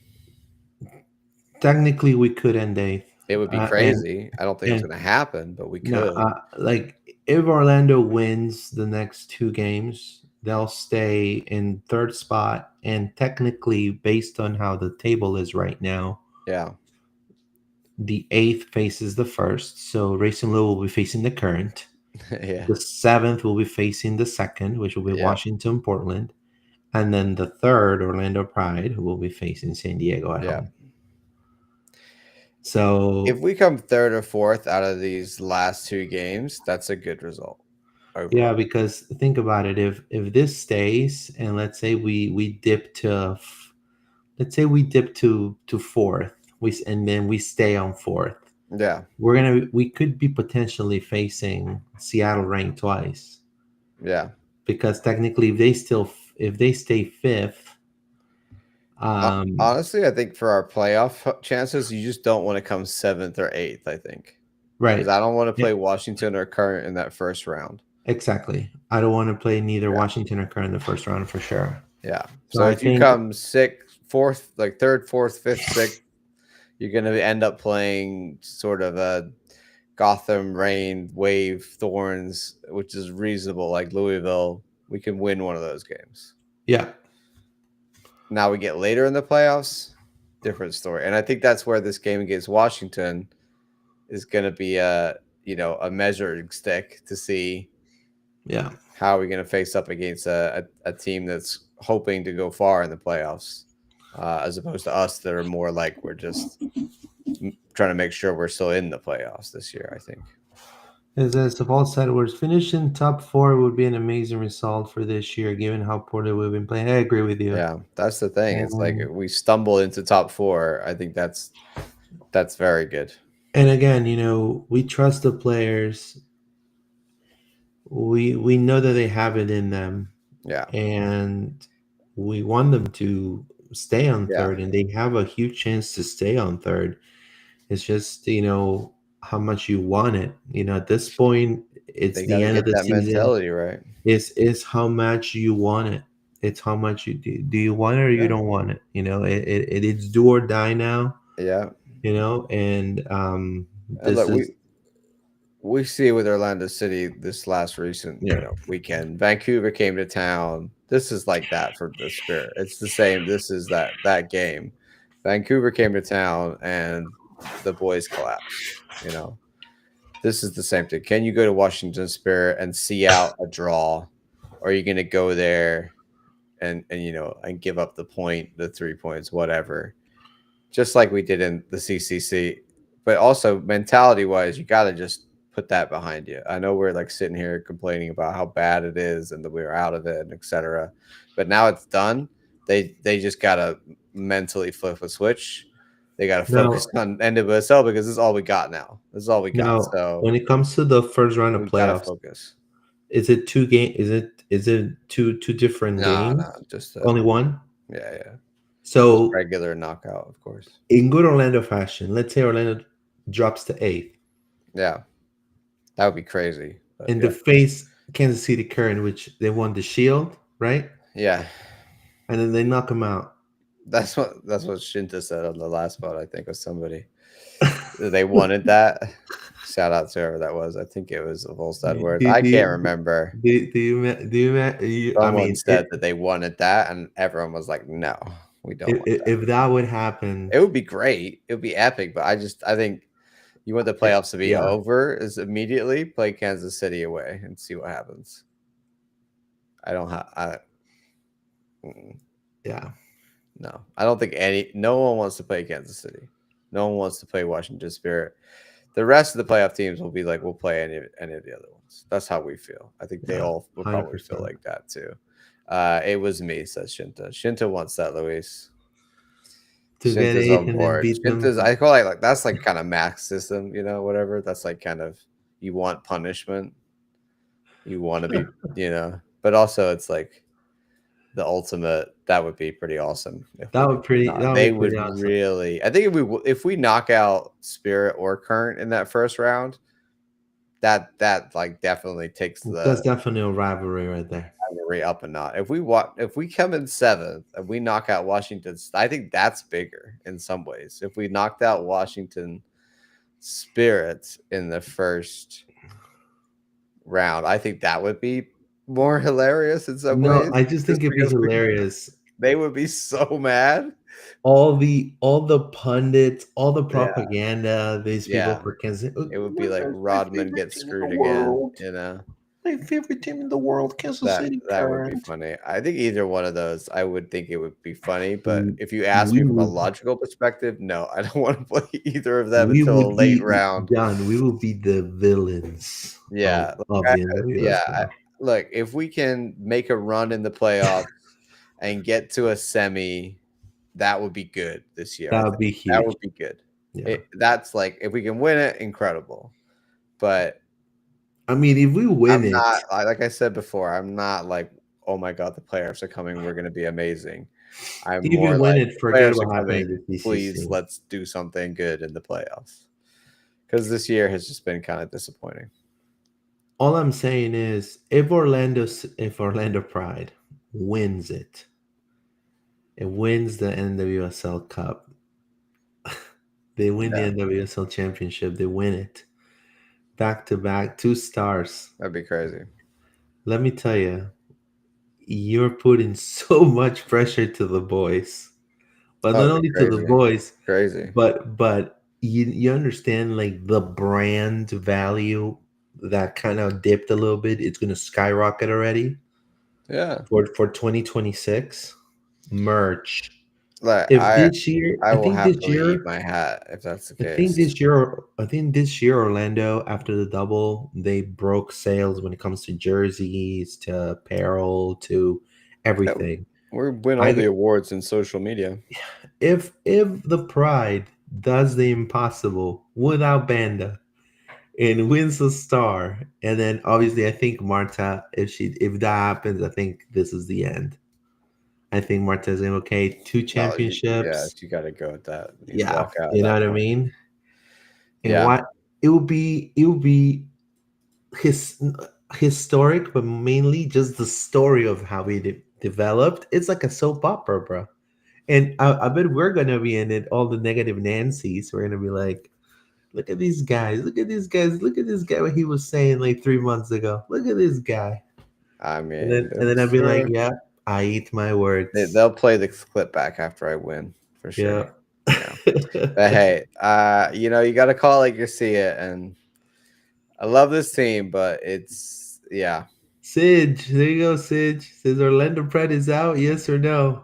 S2: technically, we could end eighth,
S1: It would be
S2: and
S1: crazy. I don't think it's
S2: and
S1: going to happen, but we
S2: no,
S1: could.
S2: like if Orlando wins the next two games, they'll stay in third spot. And technically, based on how the table is right now,
S1: Yeah.
S2: the eighth faces the first. So Racing Low will be facing the current.
S1: Yeah.
S2: The seventh will be facing the second, which will be
S1: Yeah.
S2: Washington, Portland. And then the third, Orlando Pride, who will be facing San Diego at
S1: Yeah.
S2: home.
S1: If
S2: So
S1: we come third or fourth out of these last two games, that's a good result
S2: yeah,
S1: overall.
S2: because think about it. If this stays, and let's say we dip to, let's say we dip to fourth, and then we stay on fourth.
S1: Yeah.
S2: We could be potentially facing Seattle ranked twice,
S1: Yeah.
S2: because technically if they stay fifth, um,
S1: Honestly, I think for our playoff chances, you just don't want to come seventh or eighth. I think because
S2: right.
S1: I don't want to
S2: Yeah,
S1: play Washington or Current in that first round.
S2: exactly. I don't want to play neither
S1: Yeah.
S2: Washington or Current in the first round for sure.
S1: Yeah.
S2: So
S1: So
S2: I
S1: if you
S2: think,
S1: come sixth, fourth, like third, fourth, fifth, sixth, you're going to end up playing sort of a Gotham, Rain, Wave, Thorns, which is reasonable. Like Louisville, we can win one of those games.
S2: yeah,
S1: Now we get later in the playoffs, different story. And I think that's where this game against Washington is going to be a measuring stick to see
S2: yeah.
S1: how we're going to face up against a team that's hoping to go far in the playoffs, as opposed to us that are more like we're just trying to make sure we're still in the playoffs this year. I think.
S2: As Paul said, was finishing top four would be an amazing result for this year, given how poorly we've been playing. I agree with you.
S1: Yeah, that's the thing. It's like
S2: And
S1: we stumble into top four. I think that's very good.
S2: and again, we trust the players. We know that they have it in them,
S1: Yeah,
S2: and we want them to stay on
S1: yeah.
S2: third, and they have a huge chance to stay on third. It's just how much you want it. At this point, it's
S1: They got
S2: the
S1: to
S2: end of
S1: get
S2: the
S1: that
S2: season.
S1: mentality right.
S2: Is how much you want it. It's how much you do. Do you want it or you
S1: Yeah,
S2: don't want it? It's do or die now.
S1: yeah.
S2: And
S1: And
S2: this
S1: look,
S2: is
S1: we see with Orlando City this last recent
S2: yeah,
S1: weekend. Vancouver came to town. This is like that for the Spirit. It's the same. This is that game. Vancouver came to town and the boys collapsed. This is the same thing. Can you go to Washington Spirit and see out a draw, or are you going to go there and give up the point, the 3 points, whatever, just like we did in the CCC? But also mentality wise, you got to just put that behind you. I know we're like sitting here complaining about how bad it is and that we're out of it and etc. But now it's done. They just gotta mentally flip a switch. They gotta focus
S2: Now,
S1: on NWSL because this is all we got now. This is all we got.
S2: now,
S1: So
S2: when it comes to the first round of
S1: we gotta
S2: playoffs,
S1: focus.
S2: is it two game? Is it two different
S1: No,
S2: games?
S1: no, just
S2: Only one.
S1: yeah, yeah, just
S2: So
S1: regular knockout, of course.
S2: in good Orlando fashion, let's say Orlando drops to eighth
S1: Yeah, that would be crazy. But
S2: and
S1: yeah,
S2: they face Kansas City Current, which they won the Shield, right?
S1: yeah,
S2: And then they knock them out.
S1: that's what Shinta said on the last spot. I think was somebody they wanted that. Shout out to whoever that was. I think it was a Volstad
S2: do,
S1: word.
S2: do,
S1: I
S2: do,
S1: can't
S2: you-
S1: remember.
S2: I
S1: Someone
S2: mean,
S1: said that they wanted that, and everyone was like, "No, we don't want that."
S2: if that would happen,
S1: It would be great. It would be epic. But I think you want the playoffs to be
S2: yeah,
S1: over is immediately play Kansas City away and see what happens. I don't have.
S2: yeah,
S1: No, I don't think no one wants to play Kansas City. No one wants to play Washington Spirit. The rest of the playoff teams will be like, we'll play any of the other ones. That's how we feel. I think they
S2: yeah,
S1: all will probably feel
S2: 100%.
S1: like that too. It was me, says Shinta. Shinta wants that, Luis.
S2: To get
S1: Shinta's
S2: eighth
S1: on
S2: and then
S1: board.
S2: beat them.
S1: Shinta's, I call like that's like kind of max system, whatever. That's like kind of you want punishment. You want to be, but also it's like the ultimate. That would be pretty awesome if we could not.
S2: That would
S1: They
S2: be
S1: would
S2: pretty awesome.
S1: really. I think if we knock out Spirit or Current in that first round, that like definitely takes
S2: That's
S1: the
S2: definitely a rivalry right there.
S1: rivalry up a notch. If we come in seventh and we knock out Washington, I think that's bigger in some ways. If we knocked out Washington Spirit in the first round, I think that would be more hilarious in some
S2: No,
S1: ways.
S2: I just
S1: Just
S2: think it'd be
S1: because
S2: hilarious.
S1: they would be so mad.
S2: All the pundits, all the
S1: Yeah,
S2: propaganda, these people
S1: yeah.
S2: for Kansas.
S1: It would be like
S2: My
S1: Rodman
S2: favorite
S1: gets
S2: team in the
S1: screwed again.
S2: world.
S1: You know
S2: My favorite team in the world, Kansas
S1: that
S2: City
S1: that would be
S2: Current.
S1: funny. I think either one of those, I would think it would be funny. But
S2: We
S1: if you ask
S2: we
S1: me from a
S2: would
S1: logical perspective, no, I don't want to play either of them
S2: we
S1: until a
S2: would
S1: late
S2: be
S1: round.
S2: John. We will be the villains
S1: Yeah,
S2: of
S1: I-
S2: the
S1: yeah.
S2: NWSL.
S1: Look, if we can make a run in the playoffs and get to a semi, that would be good this year. I
S2: That would
S1: think
S2: be
S1: that
S2: huge.
S1: would be good.
S2: Yeah.
S1: That's like if we can win it, incredible. But
S2: I mean, if we win
S1: I'm
S2: it,
S1: not like I said before. I'm not like, oh my god, the playoffs are coming. We're going to be amazing. I'm
S2: if we
S1: more
S2: win
S1: like
S2: it,
S1: the
S2: forget
S1: players are
S2: what happened
S1: coming.
S2: in the
S1: Please,
S2: CCC.
S1: let's do something good in the playoffs because this year has just been kind of disappointing.
S2: All I'm saying is, if Orlando Pride wins it wins the NWSL Cup. They win the
S1: Yeah,
S2: NWSL Championship. They win it back to back, 2 stars.
S1: that'd be crazy.
S2: Let me tell you, you're putting so much pressure to the boys, but
S1: That
S2: not
S1: would be
S2: only to the
S1: crazy.
S2: boys,
S1: Crazy.
S2: but you understand like the brand value that kind of dipped a little bit. It's going to skyrocket already
S1: Yeah.
S2: for 2026 merch.
S1: Like
S2: If this year,
S1: I will happily eat my hat if that's the case.
S2: I think this year Orlando after the double, they broke sales when it comes to jerseys, to apparel, to
S1: Yeah,
S2: everything.
S1: we win all
S2: I
S1: the awards in social media.
S2: if the Pride does the impossible without Banda and wins a star, and then obviously I think Marta, if that happens, I think this is the end. I think Marta's going okay, two
S1: Well, yeah,
S2: championships.
S1: you got to go with that. You
S2: Yeah,
S1: walk out at
S2: you know
S1: that
S2: what I
S1: point.
S2: mean. And
S1: Yeah,
S2: what it would be his historic, but mainly just the story of how he developed. It's like a soap opera, bro. And I bet we're gonna be in it. All the negative Nancy's. We're gonna be like, look at these guys. Look at these guys. Look at this guy. What he was saying like 3 months ago. Look at this guy.
S1: I
S2: And
S1: mean,
S2: then I'd
S1: it's
S2: be like, yeah, I eat my words.
S1: they'll play the clip back after I win for sure.
S2: Yeah.
S1: Yeah, but hey, you got to call it like you see it, and I love this team, but it's yeah,
S2: Sidge, there you go, Sidge. Says Orlando Pride is out, yes or no?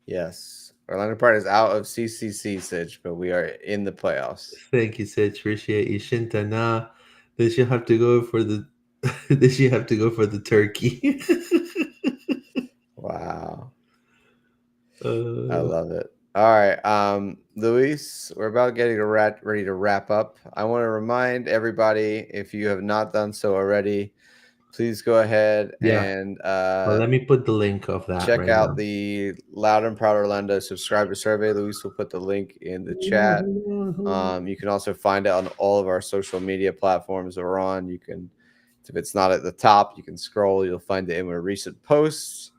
S1: yes. Orlando Pride is out of CCC, Sitch, but we are in the playoffs.
S2: Thank you, Sage. Appreciate you. Shintana. Did you have to go for the did you have to go for the turkey?
S1: Wow. I
S2: uh,
S1: love it. All right, Luis, we're about getting ready to wrap up. I want to remind everybody, if you have not done so already, please go ahead
S2: yeah.
S1: and
S2: Well, let me put the link of that
S1: check
S2: right
S1: out
S2: now.
S1: the Loud and Proud Orlando subscriber survey. Luis will put the link in the
S2: Hold on,
S1: chat.
S2: hold on, hold on.
S1: You can also find it on all of our social media platforms that we're on. You can, if it's not at the top, you can scroll. You'll find it in our recent posts.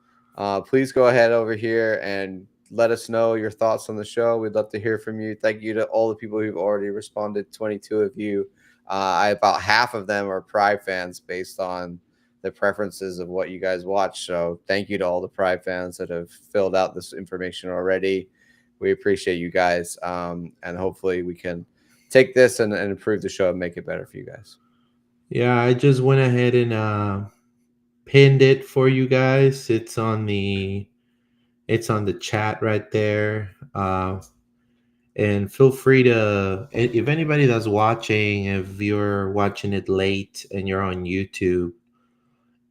S1: Please go ahead over here and let us know your thoughts on the show. We'd love to hear from you. Thank you to all the people who've already responded. 22 of you. About half of them are Pride fans based on the preferences of what you guys watch. So thank you to all the Pride fans that have filled out this information already. We appreciate you guys, and hopefully we can take this and improve the show and make it better for you guys.
S2: Yeah, I just went ahead and pinned it for you guys. It's on the chat right there. And feel free to, if anybody that's watching, if you're watching it late and you're on YouTube,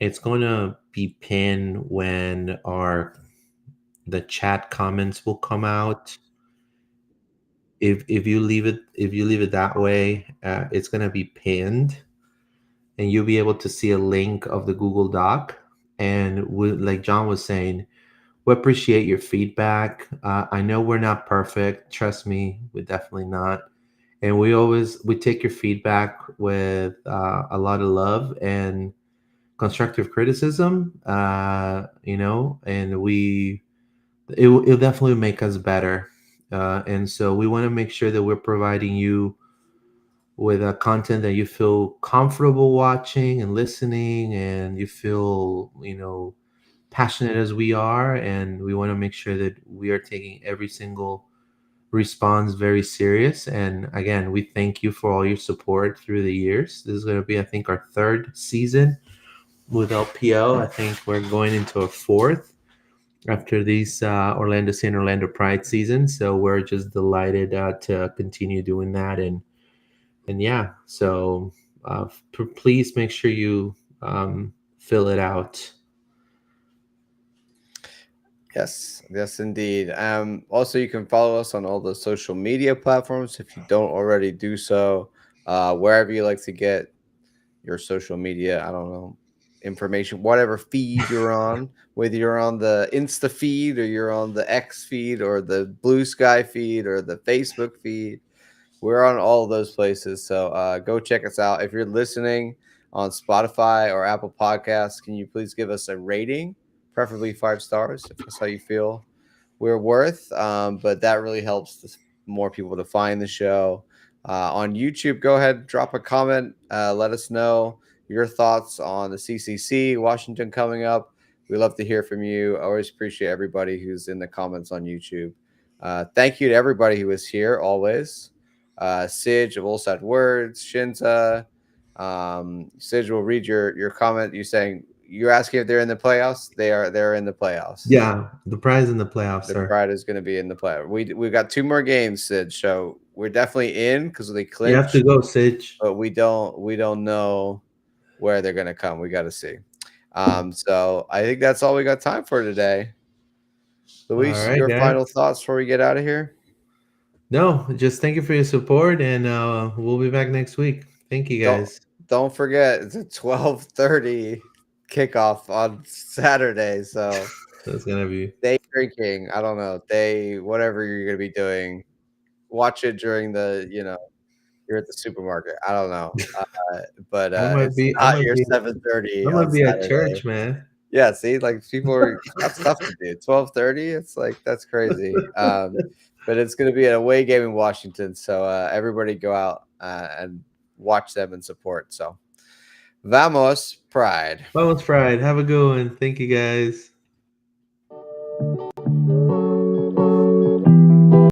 S2: it's going to be pinned when our the chat comments will come out. If you leave it that way, it's going to be pinned, and you'll be able to see a link of the Google Doc. And like John was saying, we appreciate your feedback. I know we're not perfect. Trust me, we're definitely not. And we take your feedback with a lot of love and constructive criticism. And it'll definitely make us better. And so we want to make sure that we're providing you with a content that you feel comfortable watching and listening, and you feel passionate as we are, and we want to make sure that we are taking every single response very serious. And again, we thank you for all your support through the years. This is going to be, I think, our third season with LPL. I think we're going into a fourth after these Orlando City and Orlando Pride seasons. So we're just delighted to continue doing that. And yeah, so please make sure you fill it out.
S1: Yes, yes, indeed. Also, you can follow us on all the social media platforms if you don't already do so. Wherever you like to get your social media, I don't know, information, whatever feed you're on, whether you're on the Insta feed or you're on the X feed or the Blue Sky feed or the Facebook feed. We're on all of those places. So go check us out. If you're listening on Spotify or Apple Podcasts, can you please give us a rating, preferably 5 stars, if that's how you feel we're worth. But that really helps more people to find the show. On YouTube, go ahead, drop a comment. Let us know your thoughts on the CCC, Washington coming up. We love to hear from you. I always appreciate everybody who's in the comments on YouTube. Thank you to everybody who is here always. Sidge of All Sad Words, Shinta. Sidge will read your comment. You're asking if they're in the playoffs. They're in the playoffs.
S2: Yeah, the prize in the playoffs,
S1: The
S2: sir.
S1: Pride is going to be in the play. We got 2 more games, Sid. So we're definitely in because they
S2: You have to
S1: clinched,
S2: go, Sage.
S1: but we don't know where they're going to come. We got to see. So I think that's all we got time for today.
S2: All
S1: Luis,
S2: right,
S1: your final
S2: guys.
S1: thoughts before we get out of here?
S2: No, just thank you for your support, and we'll be back next week. Thank you,
S1: Don't
S2: guys.
S1: don't forget it's a 12:30 kickoff on Saturday. So
S2: That's gonna be.
S1: day drinking. I don't know. Day whatever you're going to be doing. Watch it during you're at the supermarket. I don't know. But
S2: I might
S1: it's
S2: be. I
S1: not
S2: might
S1: your
S2: be. I
S1: 7:30 on
S2: might be at
S1: Saturday.
S2: church, man.
S1: Yeah, see, like people are that's tough to do. 12:30, it's like that's crazy. But it's going to be an away game in Washington, so everybody go out and watch them and support. So, vamos, Pride.
S2: Vamos, Pride. Have a good one. Thank you, guys.